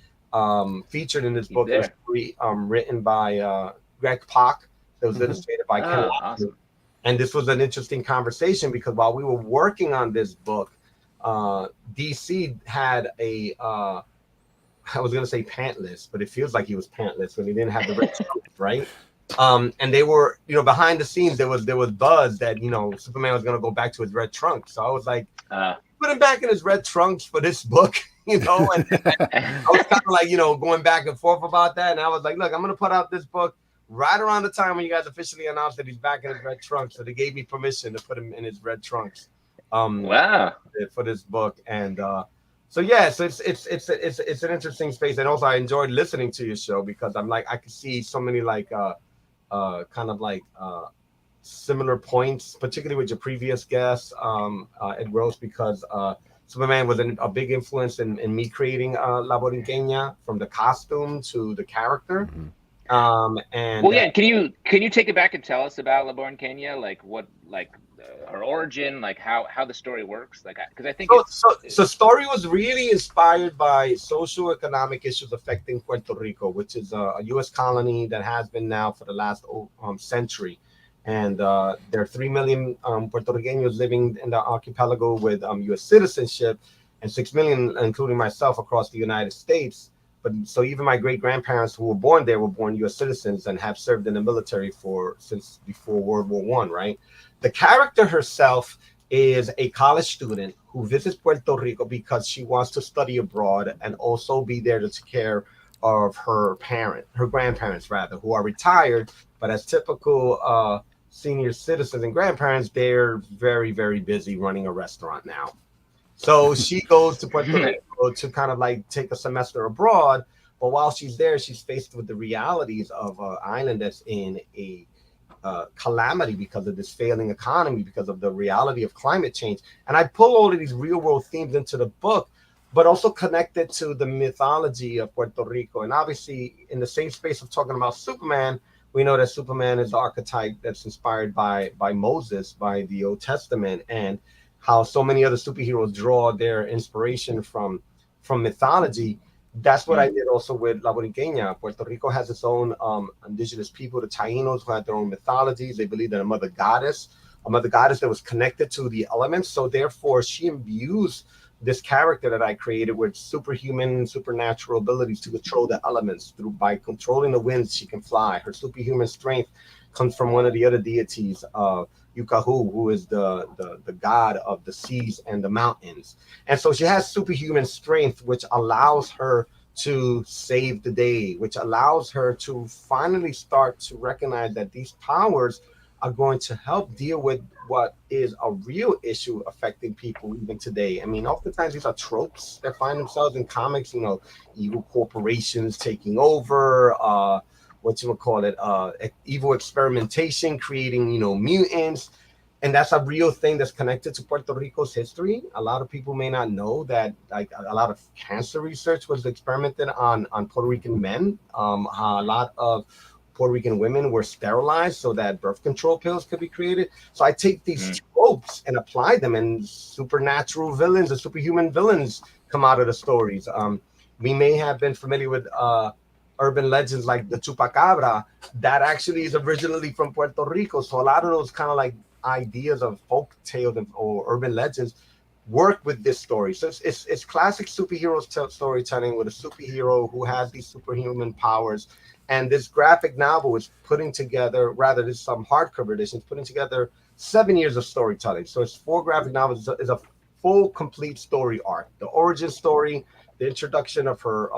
featured in this book. It was written by Greg Pak. It was illustrated by Ken Watson. Awesome. And this was an interesting conversation because while we were working on this book, DC had I was going to say pantless, but it feels like he was pantless when he didn't have the red trunks, right? And they were, behind the scenes, there was buzz that, Superman was going to go back to his red trunks. So I was like, put him back in his red trunks for this book, and I was kind of going back and forth about that. And I was like, look, I'm going to put out this book right around the time when you guys officially announced that he's back in his red trunks. So they gave me permission to put him in his red trunks. Wow. For this book. And so it's an interesting space. And also I enjoyed listening to your show because I could see so many similar points, particularly with your previous guest, Ed Rose, because Superman was a big influence in me creating La Borinqueña, from the costume to the character. Can you take it back and tell us about La Borinqueña, her origin, how the story works, because I think so story was really inspired by social economic issues affecting Puerto Rico, which is a U.S. colony that has been now for the last century, and there are 3 million Puerto Ricanos living in the archipelago with U.S. citizenship, and 6 million, including myself, across the United States. But so even my great-grandparents who were born there were born U.S. citizens and have served in the military since before World War I, right? The character herself is a college student who visits Puerto Rico because she wants to study abroad and also be there to take care of her grandparents, who are retired. But as typical senior citizens and grandparents, they're very, very busy running a restaurant now. So she goes to Puerto Rico to kind of take a semester abroad. But while she's there, she's faced with the realities of an island that's in a calamity because of this failing economy, because of the reality of climate change. And I pull all of these real world themes into the book, but also connect it to the mythology of Puerto Rico. And obviously, in the same space of talking about Superman, we know that Superman is the archetype that's inspired by Moses, by the Old Testament, and how so many other superheroes draw their inspiration from mythology. That's what I did also with La Borinqueña. Puerto Rico has its own indigenous people, the Taínos, who had their own mythologies. They believe that a mother goddess that was connected to the elements. So therefore, she imbues this character that I created with superhuman, supernatural abilities to control the elements. By controlling the winds, she can fly. Her superhuman strength comes from one of the other deities, Yukahu, who is the god of the seas and the mountains. And so she has superhuman strength, which allows her to save the day, which allows her to finally start to recognize that these powers are going to help deal with what is a real issue affecting people even today. I mean, oftentimes these are tropes that find themselves in comics, evil corporations taking over, evil experimentation, creating, mutants. And that's a real thing that's connected to Puerto Rico's history. A lot of people may not know that, like, a lot of cancer research was experimented on Puerto Rican men. A lot of Puerto Rican women were sterilized so that birth control pills could be created. So I take these tropes and apply them, and supernatural villains and superhuman villains come out of the stories. We may have been familiar with urban legends like the Chupacabra. That actually is originally from Puerto Rico. So a lot of those kind of like ideas of folk tales or urban legends work with this story. So it's classic superhero storytelling with a superhero who has these superhuman powers. And this graphic novel is putting together, there's some hardcover editions, putting together 7 years of storytelling. So it's 4 graphic novels. It's a full, complete story arc. The origin story, the introduction of her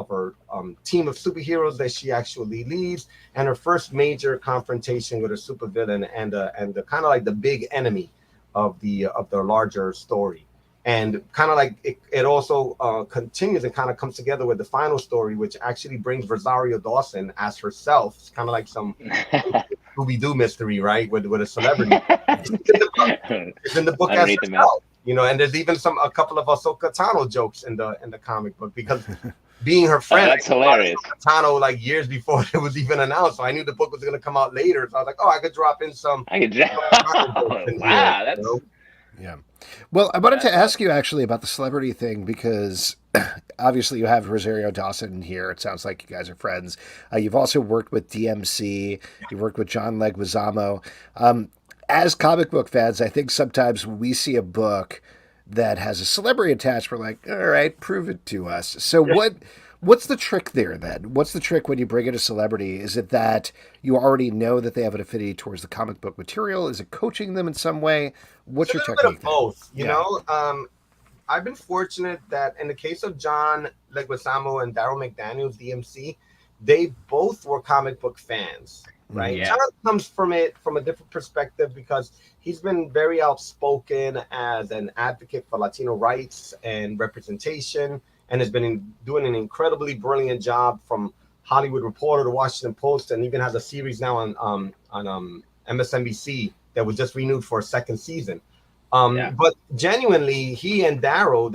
team of superheroes that she actually leads, and her first major confrontation with a supervillain and the kind of like the big enemy of the larger story. And kind of like it also continues and kind of comes together with the final story, which actually brings Rosario Dawson as herself. It's kind of like some Scooby-Doo mystery, right? With a celebrity. It's in the book as herself. And there's even a couple of Ahsoka Tano jokes in the comic book, because being her friend, that's hilarious. Tano, like years before it was even announced, so I knew the book was going to come out later. So I was like, I could drop in some. Wow, that's. Yeah. Well, I wanted to ask you actually about the celebrity thing, because obviously you have Rosario Dawson here. It sounds like you guys are friends. You've also worked with DMC. You've worked with John Leguizamo. As comic book fans, I think sometimes when we see a book that has a celebrity attached, we're like, all right, prove it to us. So what's the trick there then? What's the trick when you bring in a celebrity? Is it that you already know that they have an affinity towards the comic book material? Is it coaching them in some way? What's your technique? Bit of both, you know. I've been fortunate that in the case of John Leguizamo and Daryl McDaniels, DMC, they both were comic book fans, right? Yeah. John comes from it from a different perspective because he's been very outspoken as an advocate for Latino rights and representation, and has been doing an incredibly brilliant job from Hollywood Reporter to Washington Post, and even has a series now on MSNBC that was just renewed for a second season. But genuinely, he and Daryl,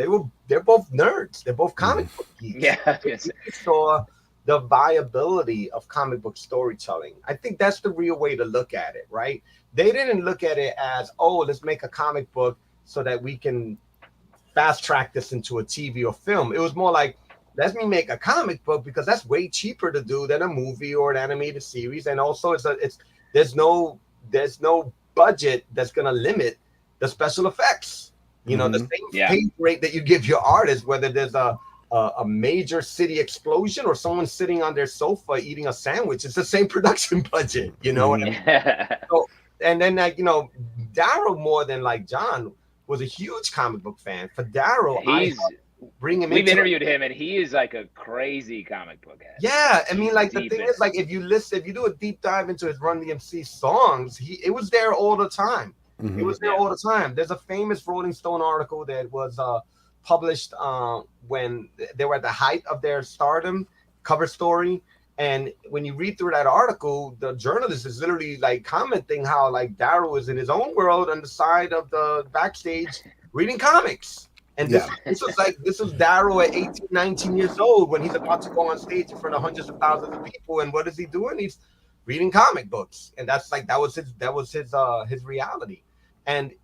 they're both nerds. They're both comic book geeks. Yeah. They saw the viability of comic book storytelling. I think that's the real way to look at it, right? They didn't look at it as, let's make a comic book so that we can fast track this into a TV or film. It was more like, let me make a comic book because that's way cheaper to do than a movie or an animated series. And also there's no budget that's going to limit the special effects. You know, the same pay rate that you give your artist, whether there's a major city explosion or someone sitting on their sofa eating a sandwich, it's the same production budget, you know. And then Daryl, more than like John, was a huge comic book fan. For Daryl, we've interviewed him, and he is like a crazy comic book head. Yeah, I mean, like the thing is, like if you do a deep dive into his Run DMC songs, it was there all the time. It was there all the time. There's a famous Rolling Stone article that was published when they were at the height of their stardom, cover story. And when you read through that article, the journalist is literally like commenting how like Daryl is in his own world on the side of the backstage reading comics. And this was Daryl at 18, 19 years old when he's about to go on stage in front of hundreds of thousands of people. And what is he doing? He's reading comic books. And that was his reality. And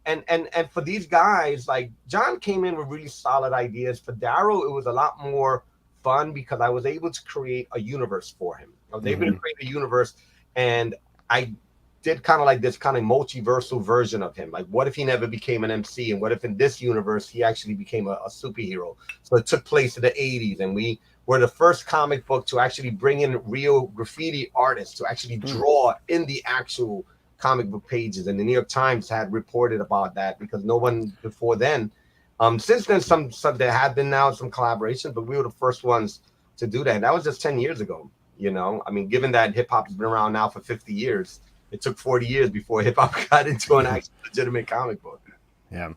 for these guys, like John came in with really solid ideas. For Daryl, it was a lot more fun because I was able to create a universe for him. I was able to create a universe, and I did kind of like this kind of multiversal version of him. Like, what if he never became an MC? And what if in this universe he actually became a superhero? So it took place in the 80s, and we were the first comic book to actually bring in real graffiti artists to actually draw in the actual comic book pages. And the New York Times had reported about that because no one before then. Since then, some there have been now some collaborations, but we were the first ones to do that. And that was just 10 years ago. You know, I mean, given that hip hop has been around now for 50 years, it took 40 years before hip hop got into an actual legitimate comic book. Yeah.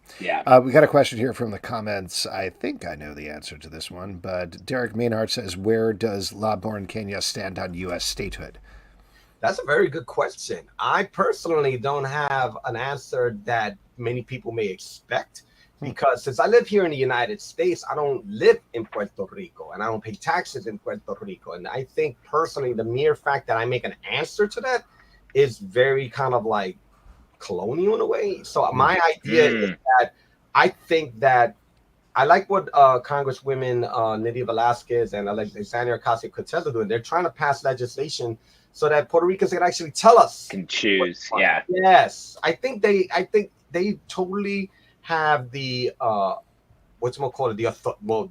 We got a question here from the comments. I think I know the answer to this one, but Derek Maynard says, where does La Borinqueña stand on U.S. statehood? That's a very good question. I personally don't have an answer that many people may expect, because since I live here in the United States, I don't live in Puerto Rico and I don't pay taxes in Puerto Rico. And I think personally, the mere fact that I make an answer to that is very kind of like colonial in a way. So my idea is that I think that I like what Congresswomen Nydia Velázquez and Alexandria Ocasio-Cortez are doing. They're trying to pass legislation so that Puerto Ricans can actually tell us. Can choose. Yeah. Yes. I think they totally have the well,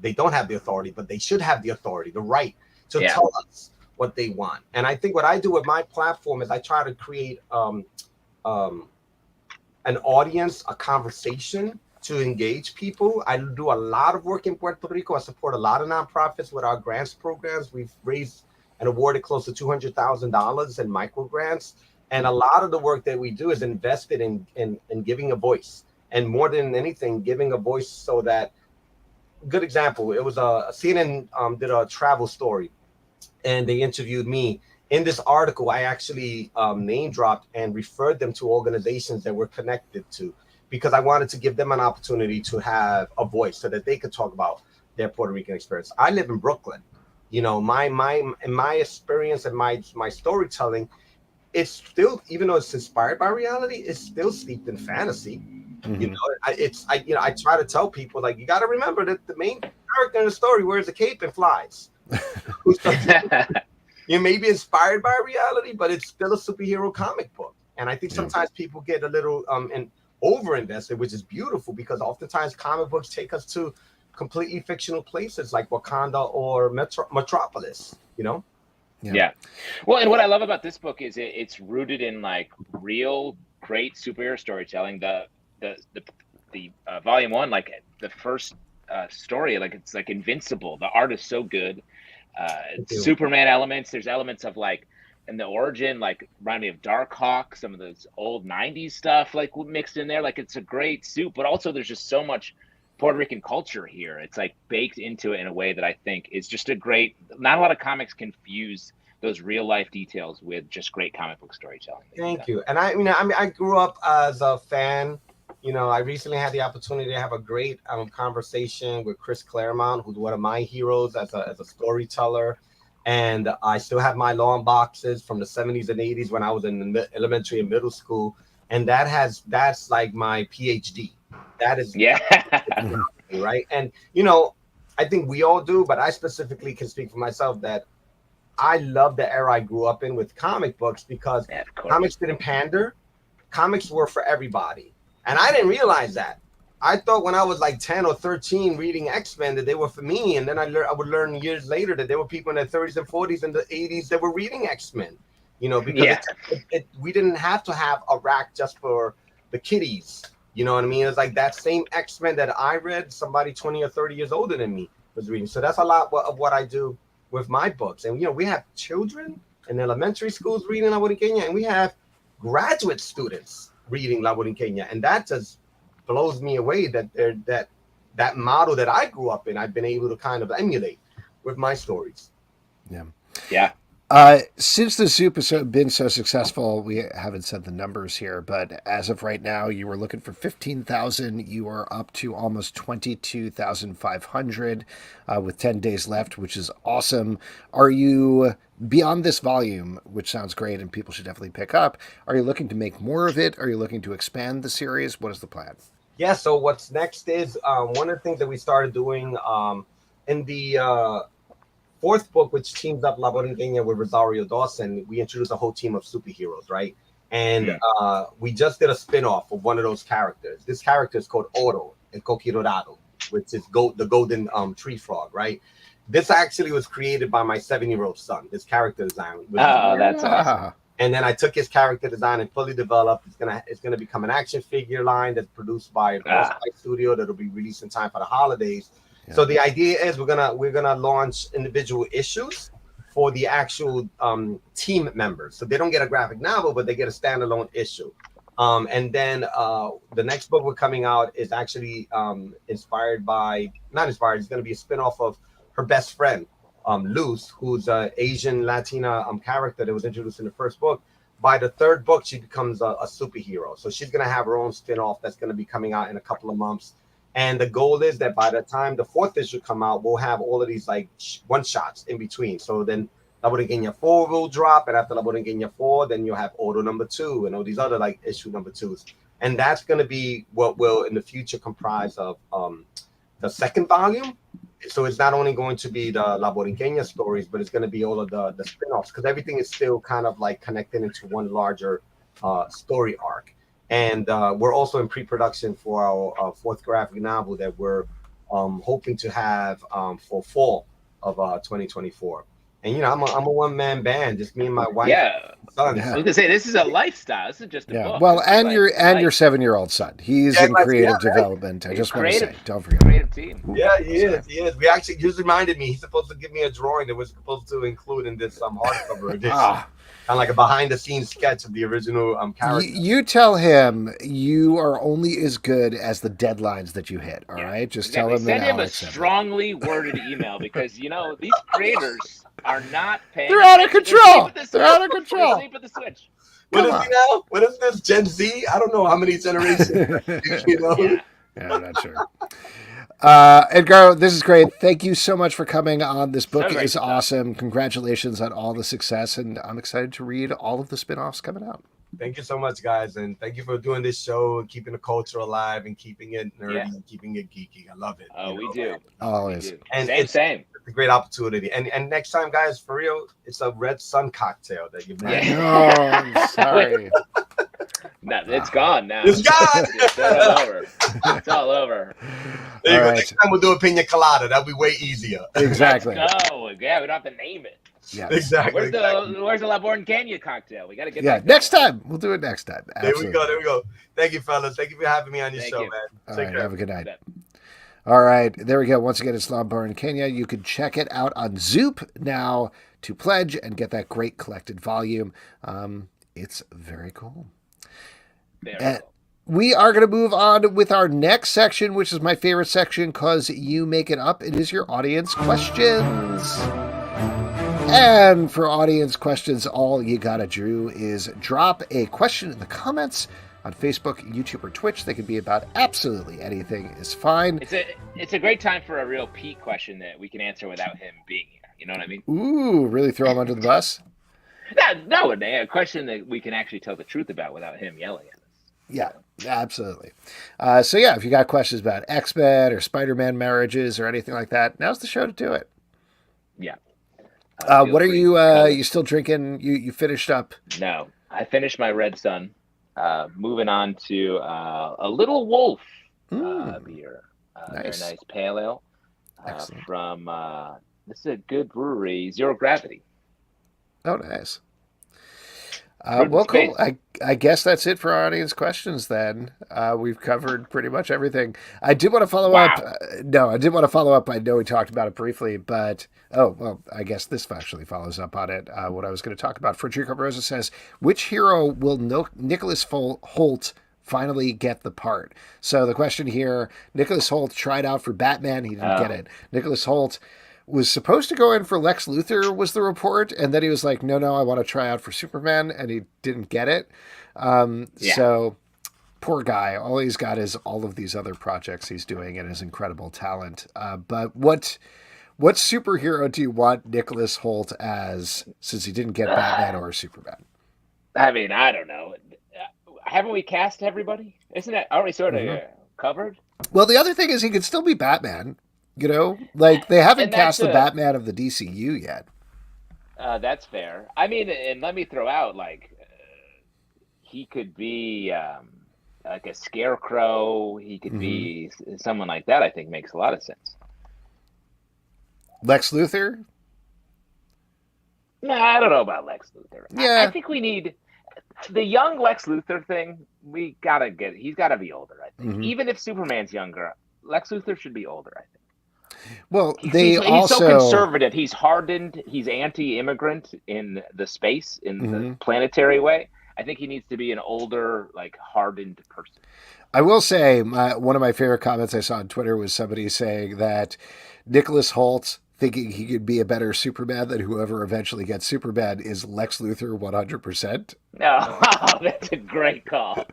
they don't have the authority, but they should have the authority, the right to tell us what they want. And I think what I do with my platform is I try to create an audience, a conversation to engage people. I do a lot of work in Puerto Rico. I support a lot of nonprofits with our grants programs. We've raised and awarded close to $200,000 in micro grants. And a lot of the work that we do is invested in giving a voice. And more than anything, giving a voice so that, good example, it was a CNN did a travel story and they interviewed me. In this article, I actually name dropped and referred them to organizations that we're connected to, because I wanted to give them an opportunity to have a voice so that they could talk about their Puerto Rican experience. I live in Brooklyn. You know, my experience and my storytelling, it's still, even though it's inspired by reality, it's still steeped in fantasy. You know, I try to tell people, like, you got to remember that the main character in the story wears a cape and flies. You may be inspired by reality, but it's still a superhero comic book. And I think sometimes people get a little and over invested, which is beautiful, because oftentimes comic books take us to completely fictional places like Wakanda or Metropolis, you know? Yeah. Well, and what I love about this book is it's rooted in like real great superhero storytelling. The volume one, like the first story, like it's like Invincible. The art is so good. Superman elements. There's elements of like in the origin, like remind me of Darkhawk, some of those old 90s stuff like mixed in there. Like it's a great soup, but also there's just so much Puerto Rican culture here. It's like baked into it in a way that I think is just a great, not a lot of comics can fuse those real life details with just great comic book storytelling. Thank you. And I grew up as a fan. You know, I recently had the opportunity to have a great conversation with Chris Claremont, who's one of my heroes as a storyteller. And I still have my long boxes from the 70s and 80s when I was in elementary and middle school. And that's like my PhD. That is right. And, you know, I think we all do, but I specifically can speak for myself that I love the era I grew up in with comic books, because comics didn't pander. Comics were for everybody. And I didn't realize that. I thought when I was like 10 or 13 reading X-Men that they were for me. And then I would learn years later that there were people in their 30s and 40s and the 80s that were reading X-Men, you know, because we didn't have to have a rack just for the kiddies. You know what I mean? It's like that same X-Men that I read, somebody 20 or 30 years older than me was reading. So that's a lot of what I do with my books. And, you know, we have children in elementary schools reading La Borinqueña, and we have graduate students reading La Borinqueña. And that just blows me away that that model that I grew up in, I've been able to kind of emulate with my stories. Yeah. Since the soup has been so successful, we haven't said the numbers here, but as of right now, you were looking for 15,000. You are up to almost 22,500 with 10 days left, which is awesome. Are you, beyond this volume, which sounds great and people should definitely pick up, are you looking to make more of it? Are you looking to expand the series? What is the plan? Yeah, so what's next is one of the things that we started doing in the fourth book, which teams up La Borinqueña with Rosario Dawson, we introduced a whole team of superheroes, right? And we just did a spin-off of one of those characters. This character is called Oro, El Coquirorado, which is the golden tree frog, right? This actually was created by my 7-year-old son. This character design. That's awesome. And then I took his character design and fully developed. It's gonna become an action figure line that's produced by a studio that'll be released in time for the holidays. Yeah. So the idea is we're gonna launch individual issues for the actual team members. So they don't get a graphic novel, but they get a standalone issue. And then the next book we're coming out is actually not inspired. It's going to be a spinoff of her best friend, Luz, who's an Asian Latina character that was introduced in the first book. By the third book, she becomes a superhero. So she's going to have her own spinoff that's going to be coming out in a couple of months. And the goal is that by the time the 4th issue come out, we'll have all of these like one-shots in between. So then La Borinqueña 4 will drop, and after La Borinqueña 4, then you'll have Oro number 2 and all these other like issue number 2s. And that's going to be what will in the future comprise of the second volume. So it's not only going to be the La Borinqueña stories, but it's going to be all of the spin-offs, because everything is still kind of like connected into one larger story arc. And we're also in pre-production for our 4th graphic novel that we're hoping to have for fall of 2024. And you know, I'm a one-man band, just me and my wife. Yeah. Son. I was gonna say this is a lifestyle. This is just a book. Well, and your 7-year-old son. He's in creative development. I just want to say, don't forget. Creative team. Yeah, he is. He is. We actually just reminded me he's supposed to give me a drawing that was supposed to include in this hardcover edition. Kind of like a behind-the-scenes sketch of the original character. You tell him you are only as good as the deadlines that you hit. All right, just tell him. Send him a strongly worded email, because you know these creators are not paying. They're out of control. They're out of control. Sleep at the switch. What is he now? What is this, Gen Z? I don't know how many generations. You know? Yeah, I'm not sure. Edgardo, this is great. Thank you so much for coming on. This book is awesome. Congratulations on all the success, and I'm excited to read all of the spin-offs coming out. Thank you so much, guys, and thank you for doing this show and keeping the culture alive and keeping it nerdy and keeping it geeky. I love it. Oh, we do. Always. And same. It's a great opportunity. And next time, guys, for real, it's a Red Sun cocktail that you made. No, I'm sorry. No, it's gone now. It's gone. It's all over. It's all over. There you go. Next time we'll do a pina colada. That'll be way easier. Exactly. Let's go. Yeah, we don't have to name it. Yeah, exactly. Where's the La Borinqueña cocktail? We got to get. Yeah, next time we'll do it next time. Absolutely. There we go. Thank you, fellas. Thank you for having me on your show, man. All right, have a good night. All right, there we go. Once again, it's La Borinqueña. You can check it out on Zoop now to pledge and get that great collected volume. It's very cool. We are going to move on with our next section, which is my favorite section because you make it up. It is your audience questions. And for audience questions, all you got to do is drop a question in the comments on Facebook, YouTube, or Twitch. They can be about absolutely anything is fine. It's a great time for a real Pete question that we can answer without him being here. You know what I mean? Ooh, really throw him under the bus? No, a question that we can actually tell the truth about without him yelling at us. Yeah, absolutely. So yeah, if you got questions about X-Men or Spider-Man marriages or anything like that, now's the show to do it. Yeah. What are you still drinking? You finished up? No, I finished my Red Sun. Moving on to a Little Wolf beer. Nice. Very nice pale ale Excellent. from this is a good brewery, Zero Gravity. Oh, nice. Well, cool. I guess that's it for our audience questions then. We've covered pretty much everything. I did want to follow up. No, I did want to follow up. I know we talked about it briefly, but I guess this actually follows up on it. What I was going to talk about. Frederico Rosa says, which hero will Nicholas Hoult finally get the part? So the question here, Nicholas Hoult tried out for Batman. He didn't get it. Nicholas Hoult was supposed to go in for Lex Luthor, was the report, and then he was like, no, I want to try out for Superman, and he didn't get it. So poor guy. All he's got is all of these other projects he's doing and his incredible talent. But what superhero do you want Nicholas Hoult as, since he didn't get Batman or Superman? I mean, I don't know. Haven't we cast everybody? Isn't that already sort of covered? Well, the other thing is he could still be Batman. You know, like they haven't cast the Batman of the DCU yet. That's fair. I mean, and let me throw out, like, he could be like a scarecrow. He could be someone like that. I think makes a lot of sense. Lex Luthor? No, I don't know about Lex Luthor. Yeah. I think we need the young Lex Luthor thing. We gotta get. He's got to be older. I think. Even if Superman's younger, Lex Luthor should be older. I think. Well, He's so conservative. He's hardened. He's anti-immigrant in the space, in the planetary way. I think he needs to be an older, like hardened person. I will say, one of my favorite comments I saw on Twitter was somebody saying that Nicholas Hoult, thinking he could be a better Superman than whoever eventually gets Superman, is Lex Luthor 100%. No, that's a great call.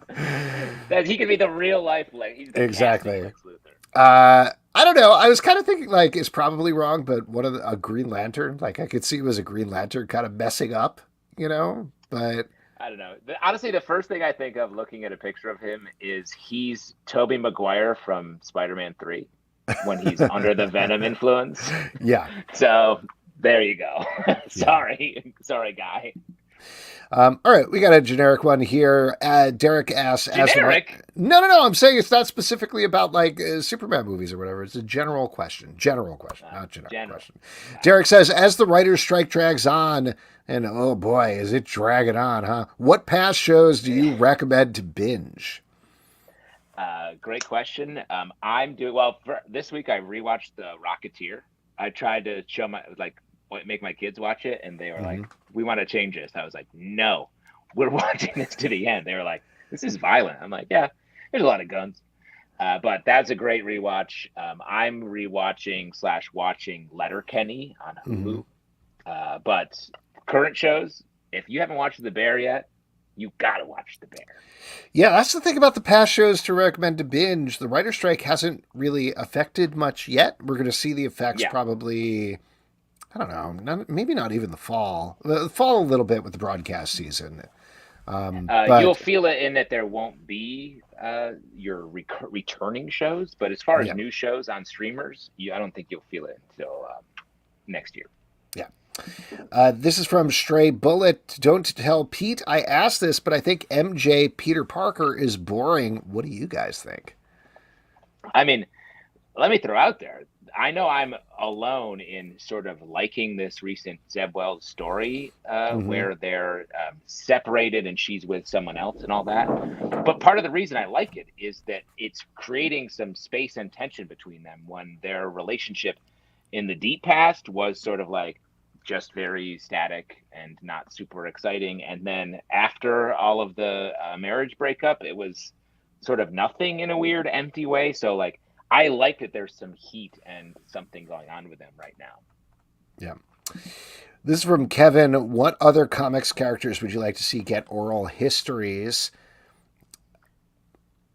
That he could be the real life Lex. He's the Exactly. Lex Luthor. I don't know. I was kind of thinking like it's probably wrong, but a Green Lantern, like I could see him as a Green Lantern kind of messing up, but I don't know. Honestly, the first thing I think of looking at a picture of him is he's Tobey Maguire from Spider-Man 3 when he's under the Venom influence. Yeah. So there you go. Sorry, guy. All right, we got a generic one here. Derek asks, generic? No. I'm saying it's not specifically about like Superman movies or whatever. It's a general question, not generic question. Derek says, as the writer's strike drags on, and oh boy, is it dragging on, huh? What past shows do you recommend to binge? Great question. For this week I rewatched The Rocketeer. I tried to show make my kids watch it, and they were like, we want to change this. I was like, no, we're watching this to the end. They were like, this is violent. I'm like, yeah, there's a lot of guns. But that's a great rewatch. I'm rewatching / watching Letterkenny on Hulu. But current shows, if you haven't watched The Bear yet, you got to watch The Bear. Yeah, that's the thing about the past shows to recommend to binge. The writer's strike hasn't really affected much yet. We're going to see the effects probably, I don't know, maybe not even the fall. The fall a little bit with the broadcast season. But you'll feel it in that there won't be your returning shows. But as far as new shows on streamers, I don't think you'll feel it until next year. Yeah. This is from Stray Bullet. Don't tell Pete I asked this, but I think MJ Peter Parker is boring. What do you guys think? I mean, let me throw out there. I know I'm alone in sort of liking this recent Zeb Wells story where they're separated and she's with someone else and all that. But part of the reason I like it is that it's creating some space and tension between them when their relationship in the deep past was sort of like just very static and not super exciting. And then after all of the marriage breakup, it was sort of nothing in a weird, empty way. So like, I like that there's some heat and something going on with them right now. Yeah. This is from Kevin. What other comics characters would you like to see get oral histories?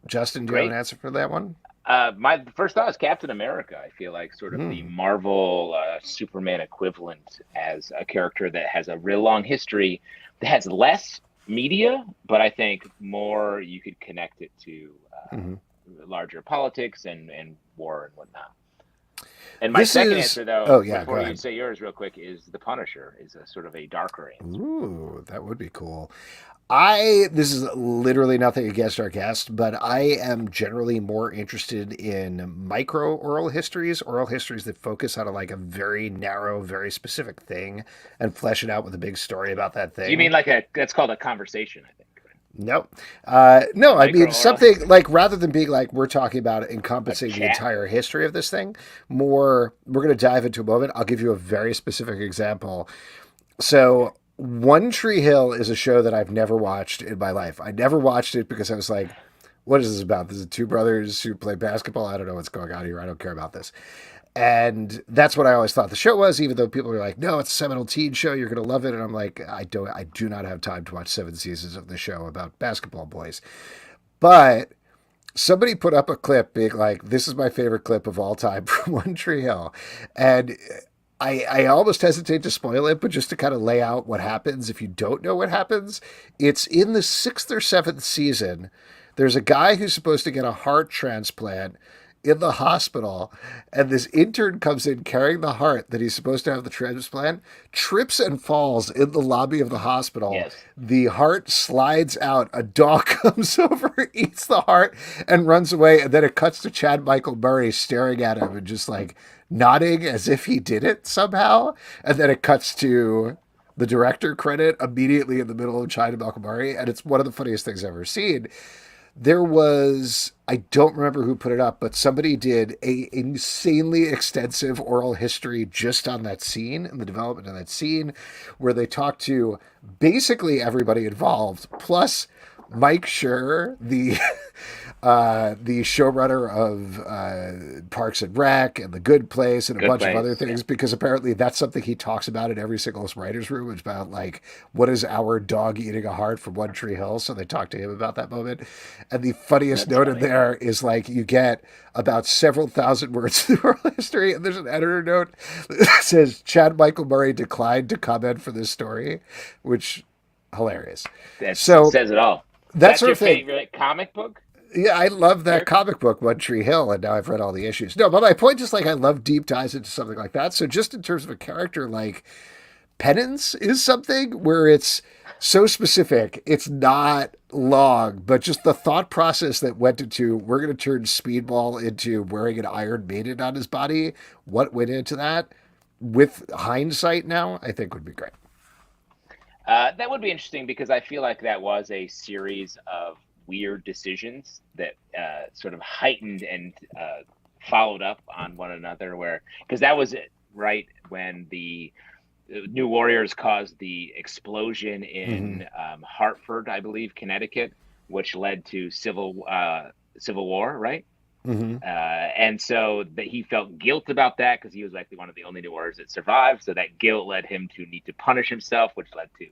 Justin, do you have an answer for that one? My first thought is Captain America. I feel like sort of the Marvel Superman equivalent as a character that has a real long history, that has less media, but I think more you could connect it to larger politics and war and whatnot. And my second answer, though, before you say yours real quick, is The Punisher is a sort of a darker answer. Ooh, that would be cool. This is literally nothing against our guest, but I am generally more interested in micro oral histories that focus on a very narrow, very specific thing and flesh it out with a big story about that thing. You mean that's called a conversation, I think. No, I mean something like, rather than being like, we're talking about encompassing the entire history of this thing, we're going to dive into a moment. I'll give you a very specific example. So One Tree Hill is a show that I've never watched in my life. I never watched it because I was like, what is this about? This is two brothers who play basketball. I don't know what's going on here. I don't care about this. And that's what I always thought the show was, even though people are like, no, it's a seminal teen show. You're going to love it. And I'm like, I do not have time to watch 7 seasons of the show about basketball boys. But somebody put up a clip being like, this is my favorite clip of all time from One Tree Hill. And I almost hesitate to spoil it, but just to kind of lay out what happens if you don't know what happens, it's in the 6th or 7th season. There's a guy who's supposed to get a heart transplant in the hospital, and this intern comes in carrying the heart that he's supposed to have the transplant, trips and falls in the lobby of the hospital. Yes. The heart slides out. A dog comes over, eats the heart, and runs away. And then it cuts to Chad Michael Murray staring at him and just like nodding as if he did it somehow. And then it cuts to the director credit immediately in the middle of Chad Michael Murray. And it's one of the funniest things I've ever seen. There was, I don't remember who put it up, but somebody did a insanely extensive oral history just on that scene and the development of that scene, where they talked to basically everybody involved, plus Mike Schur, the showrunner of Parks and Rec and The Good Place and a bunch of other things, because apparently that's something he talks about in every single writer's room. It's about like, what is our dog eating a heart from One Tree Hill? So they talk to him about that moment. And the funniest note in there is like, you get about several thousand words of oral history, and there's an editor note that says Chad Michael Murray declined to comment for this story, which hilarious. That says it all. That's your thing. favorite comic book? Yeah, I love that comic book, One Tree Hill, and now I've read all the issues. No, but my point is, like, I love deep dives into something like that. So just in terms of a character, like, Penance is something where it's so specific. It's not long, but just the thought process that went into, we're going to turn Speedball into wearing an Iron Maiden on his body. What went into that, with hindsight now, I think would be great. That would be interesting, because I feel like that was a series of weird decisions that sort of heightened and followed up on one another, because that was it, right when the New Warriors caused the explosion in Hartford, I believe, Connecticut, which led to civil war, right? And so that he felt guilt about that, because he was like one of the only New Warriors that survived. So that guilt led him to need to punish himself, which led to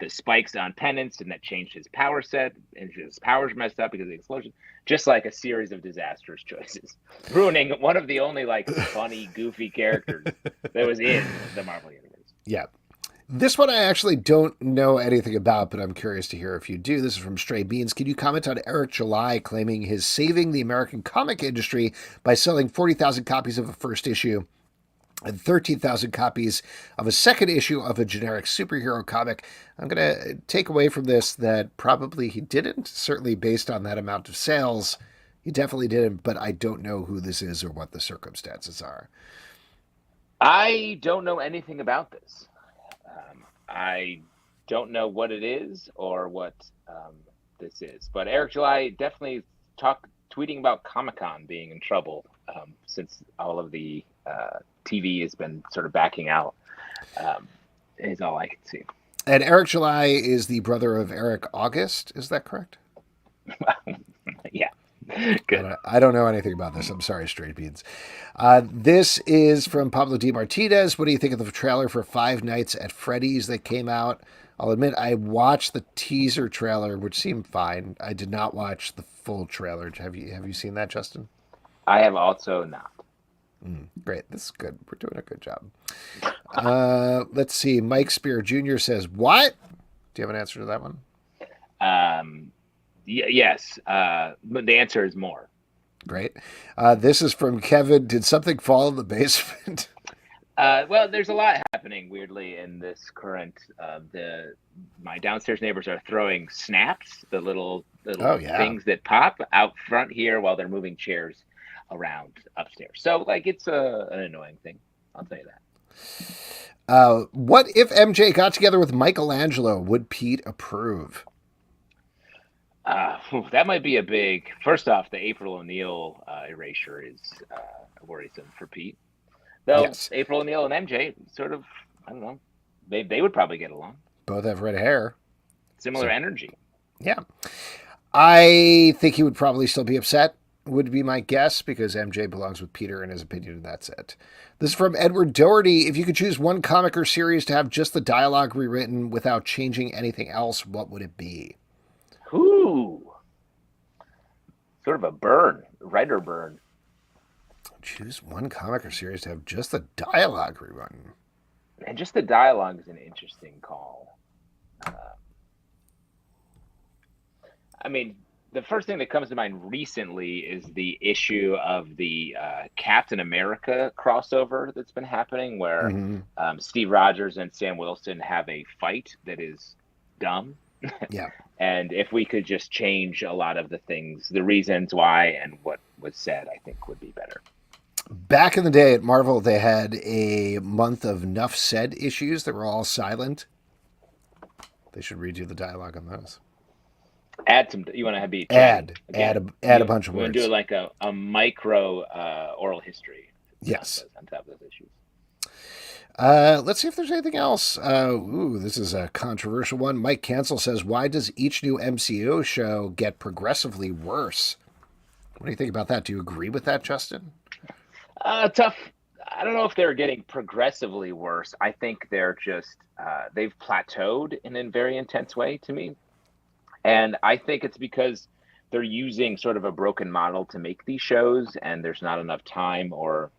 the spikes on Penance, and that changed his power set, and his powers messed up because of the explosion. Just like a series of disastrous choices, ruining one of the only like funny, goofy characters that was in the Marvel universe. Yeah. This one I actually don't know anything about, but I'm curious to hear if you do. This is from Stray Beans. Can you comment on Eric July claiming his saving the American comic industry by selling 40,000 copies of a first issue and 13,000 copies of a second issue of a generic superhero comic? I'm going to take away from this that probably he didn't, certainly based on that amount of sales. He definitely didn't, but I don't know who this is or what the circumstances are. I don't know anything about this. I don't know what it is or what this is, but Eric July definitely tweeting about Comic-Con being in trouble since all of the TV has been sort of backing out, is all I can see. And Eric July is the brother of Eric August, is that correct? Yeah. Good. I don't know anything about this. I'm sorry, Straight Beans. This is from Pablo D. Martinez. What do you think of the trailer for Five Nights at Freddy's that came out? I'll admit I watched the teaser trailer, which seemed fine. I did not watch the full trailer. Have you seen that, Justin? I have also not. Great. This is good. We're doing a good job. Let's see. Mike Spear Jr. says, what? Do you have an answer to that one? Yes. But the answer is more. Great. This is from Kevin. Did something fall in the basement? Well, there's a lot happening weirdly in this current. My downstairs neighbors are throwing snaps, the little things that pop out front here while they're moving chairs around upstairs. So, like, it's an annoying thing. I'll tell you that. What if MJ got together with Michelangelo? Would Pete approve? That might be a big. First off, the April O'Neil erasure is worrisome for Pete. Though yes. April O'Neil and MJ sort of, I don't know, they would probably get along. Both have red hair. Similar energy. Yeah. I think he would probably still be upset, would be my guess, because MJ belongs with Peter in his opinion, and that's it. This is from Edward Doherty. If you could choose one comic or series to have just the dialogue rewritten without changing anything else, what would it be? Ooh. Sort of a writer burn. Choose one comic or series to have just the dialogue rewritten. And just the dialogue is an interesting call. I mean, the first thing that comes to mind recently is the issue of the Captain America crossover that's been happening, where Steve Rogers and Sam Wilson have a fight that is dumb. Yeah. And if we could just change a lot of the things, the reasons why and what was said, I think would be better. Back in the day at Marvel, they had a month of Nuff Said issues that were all silent. They should redo the dialogue on those. Add some. You want to be add a bunch of words. Do like a micro oral history. Yes. On top of those issues. Let's see if there's anything else. This is a controversial one. Mike Cancel says, "Why does each new MCU show get progressively worse?" What do you think about that? Do you agree with that, Justin? Tough. I don't know if they're getting progressively worse. I think they're just they've plateaued in a very intense way to me. And I think it's because they're using sort of a broken model to make these shows, and there's not enough time or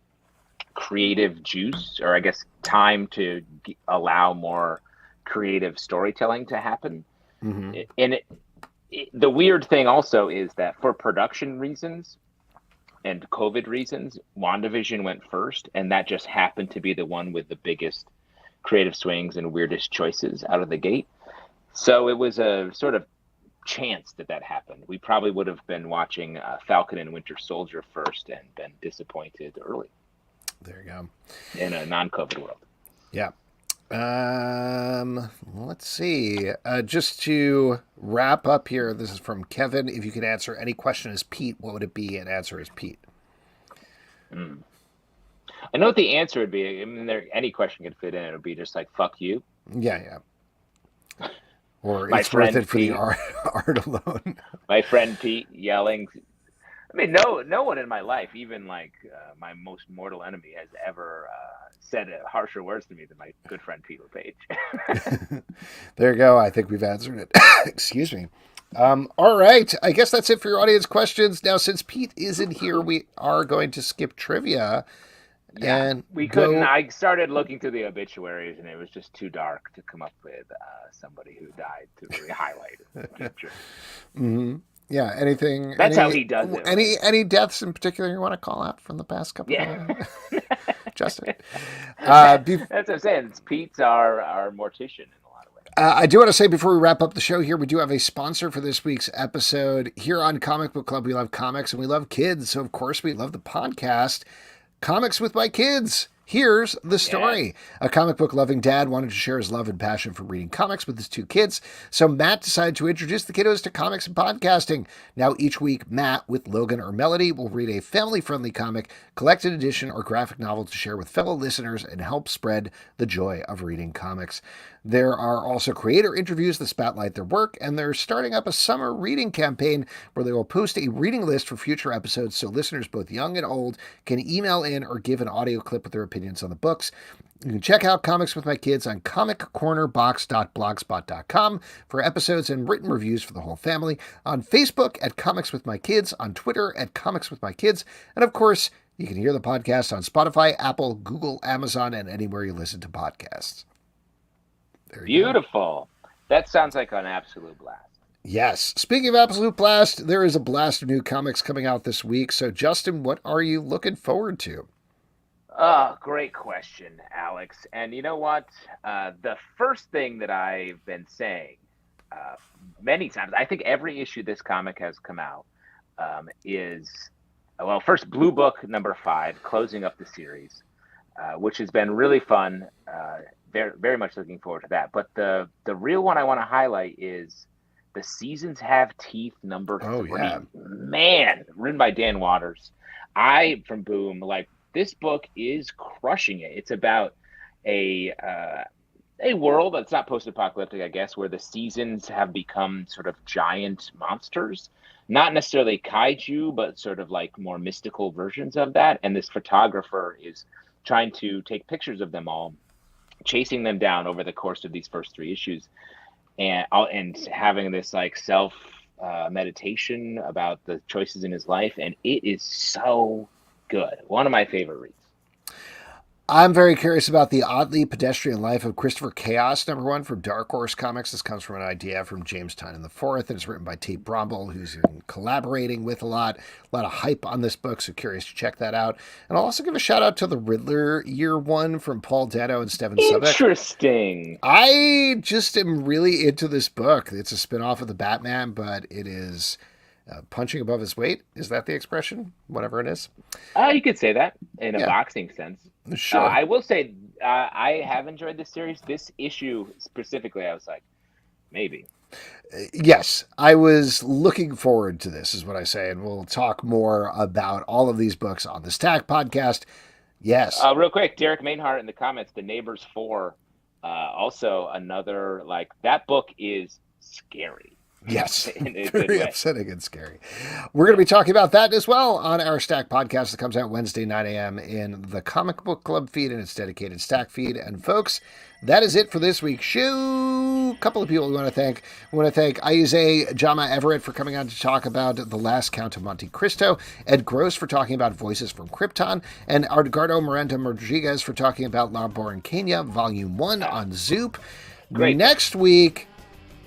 creative juice, or I guess time to allow more creative storytelling to happen. And the weird thing also is that for production reasons and COVID reasons, WandaVision went first, and that just happened to be the one with the biggest creative swings and weirdest choices out of the gate. So it was a sort of chance that happened. We probably would have been watching Falcon and Winter Soldier first and been disappointed early. There you go. In a non-COVID world. Yeah. Let's see. Just to wrap up here, this is from Kevin. If you could answer any question as Pete, what would it be? And answer as Pete. I know what the answer would be. I mean, any question could fit in. It would be just like, fuck you. Yeah. Or it's worth it for Pete. The art alone. My friend Pete yelling. I mean, no one in my life, even like my most mortal enemy, has ever said harsher words to me than my good friend Pete LePage. There you go. I think we've answered it. Excuse me. All right. I guess that's it for your audience questions. Now, since Pete isn't here, we are going to skip trivia. Yeah, and we couldn't. I started looking through the obituaries, and it was just too dark to come up with somebody who died to really highlight it. Yeah, anything. That's how he does it. Any deaths in particular you want to call out from the past couple of Justin? That's what I'm saying. Pete's our mortician in a lot of ways. I do want to say before we wrap up the show here, we do have a sponsor for this week's episode. Here on Comic Book Club, we love comics and we love kids. So, of course, we love the podcast, Comics with My Kids. Here's the story. Yeah. A comic book loving dad wanted to share his love and passion for reading comics with his two kids. So Matt decided to introduce the kiddos to comics and podcasting. Now each week, Matt with Logan or Melody will read a family-friendly comic, collected edition, or graphic novel to share with fellow listeners and help spread the joy of reading comics. There are also creator interviews that spotlight their work, and they're starting up a summer reading campaign where they will post a reading list for future episodes so listeners both young and old can email in or give an audio clip with their opinions on the books. You can check out Comics with My Kids on comiccornerbox.blogspot.com for episodes and written reviews for the whole family, on Facebook at Comics with My Kids, on Twitter at Comics with My Kids, and of course, you can hear the podcast on Spotify, Apple, Google, Amazon, and anywhere you listen to podcasts. Beautiful. That sounds like an absolute blast. Yes. Speaking of absolute blast, there is a blast of new comics coming out this week. So, Justin, what are you looking forward to? Great question, Alex. And you know what? The first thing that I've been saying many times, I think every issue this comic has come out is, first, Blue Book number 5, closing up the series, which has been really fun. Very, very much looking forward to that. But the real one I want to highlight is The Seasons Have Teeth number 3. Yeah. Man, written by Dan Waters. From Boom, this book is crushing it. It's about a world that's not post-apocalyptic, I guess, where the seasons have become sort of giant monsters. Not necessarily kaiju, but sort of like more mystical versions of that. And this photographer is trying to take pictures of them all, chasing them down over the course of these first 3 issues, and having this self meditation about the choices in his life, and it is so good. One of my favorite reads. I'm very curious about the oddly pedestrian life of Christopher Chaos, #1 from Dark Horse Comics. This comes from an idea from James Tynion IV, and it's written by Tate Bromble, who's been collaborating with a lot of hype on this book, so curious to check that out. And I'll also give a shout out to the Riddler Year 1 from Paul Dano and Steven Subic. Interesting. I just am really into this book. It's a spin-off of the Batman, but it is punching above his weight. Is that the expression? Whatever it is. You could say that in a boxing sense. Sure. I will say I have enjoyed this series. This issue specifically, I was like, maybe. Yes, I was looking forward to this, is what I say, and we'll talk more about all of these books on the Stack podcast. Yes. Real quick, Derek Mainhart in the comments, The Neighbors 4, also another, like, that book is scary. Yes, in very upsetting and scary. We're going to be talking about that as well on our Stack podcast that comes out Wednesday, 9 a.m. in the Comic Book Club feed and its dedicated Stack feed. And folks, that is it for this week's show. A couple of people we want to thank. We want to thank Ayize Jama-Everett for coming on to talk about The Last Count of Monte Cristo, Ed Gross for talking about Voices from Krypton, and Edgardo Miranda-Rodriguez for talking about La Borinqueña Volume 1 on Zoop. Great. Next week,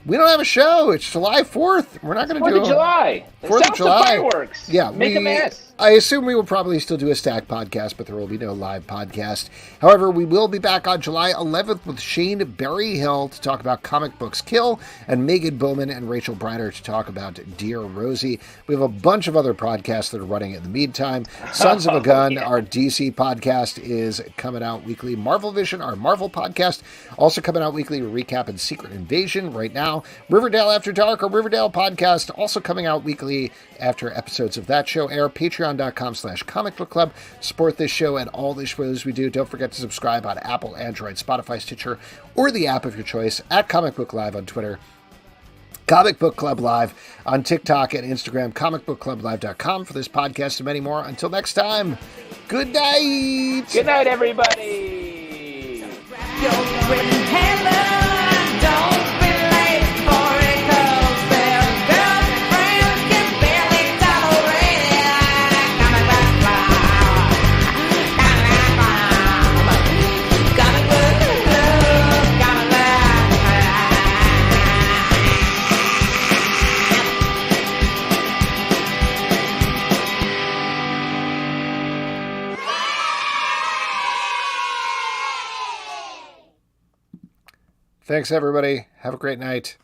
we don't have a show. It's July 4th. We're not going to do 4th of July. 4th of July. Fireworks. Yeah. Make a mess. I assume we will probably still do a Stack podcast, but there will be no live podcast. However, we will be back on July 11th with Shane Berryhill to talk about Comic Books Kill, and Megan Bowman and Rachel Breiter to talk about Dear Rosie. We have a bunch of other podcasts that are running in the meantime. Sons of a Gun, our DC podcast, is coming out weekly. Marvel Vision, our Marvel podcast, also coming out weekly. Recap and Secret Invasion right now. Riverdale After Dark, our Riverdale podcast, also coming out weekly after episodes of that show air. Patreon.com/Comic Book Club. Support this show and all the shows we do. Don't forget to subscribe on Apple, Android, Spotify, Stitcher, or the app of your choice, at Comic Book Live on Twitter, Comic Book Club Live on TikTok and Instagram, comicbookclublive.com for this podcast and many more. Until next time, good night. Good night, everybody. Thanks, everybody. Have a great night.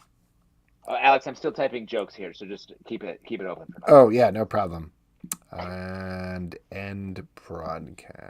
Alex, I'm still typing jokes here, so just keep it open for now. Oh, yeah, no problem. And end broadcast.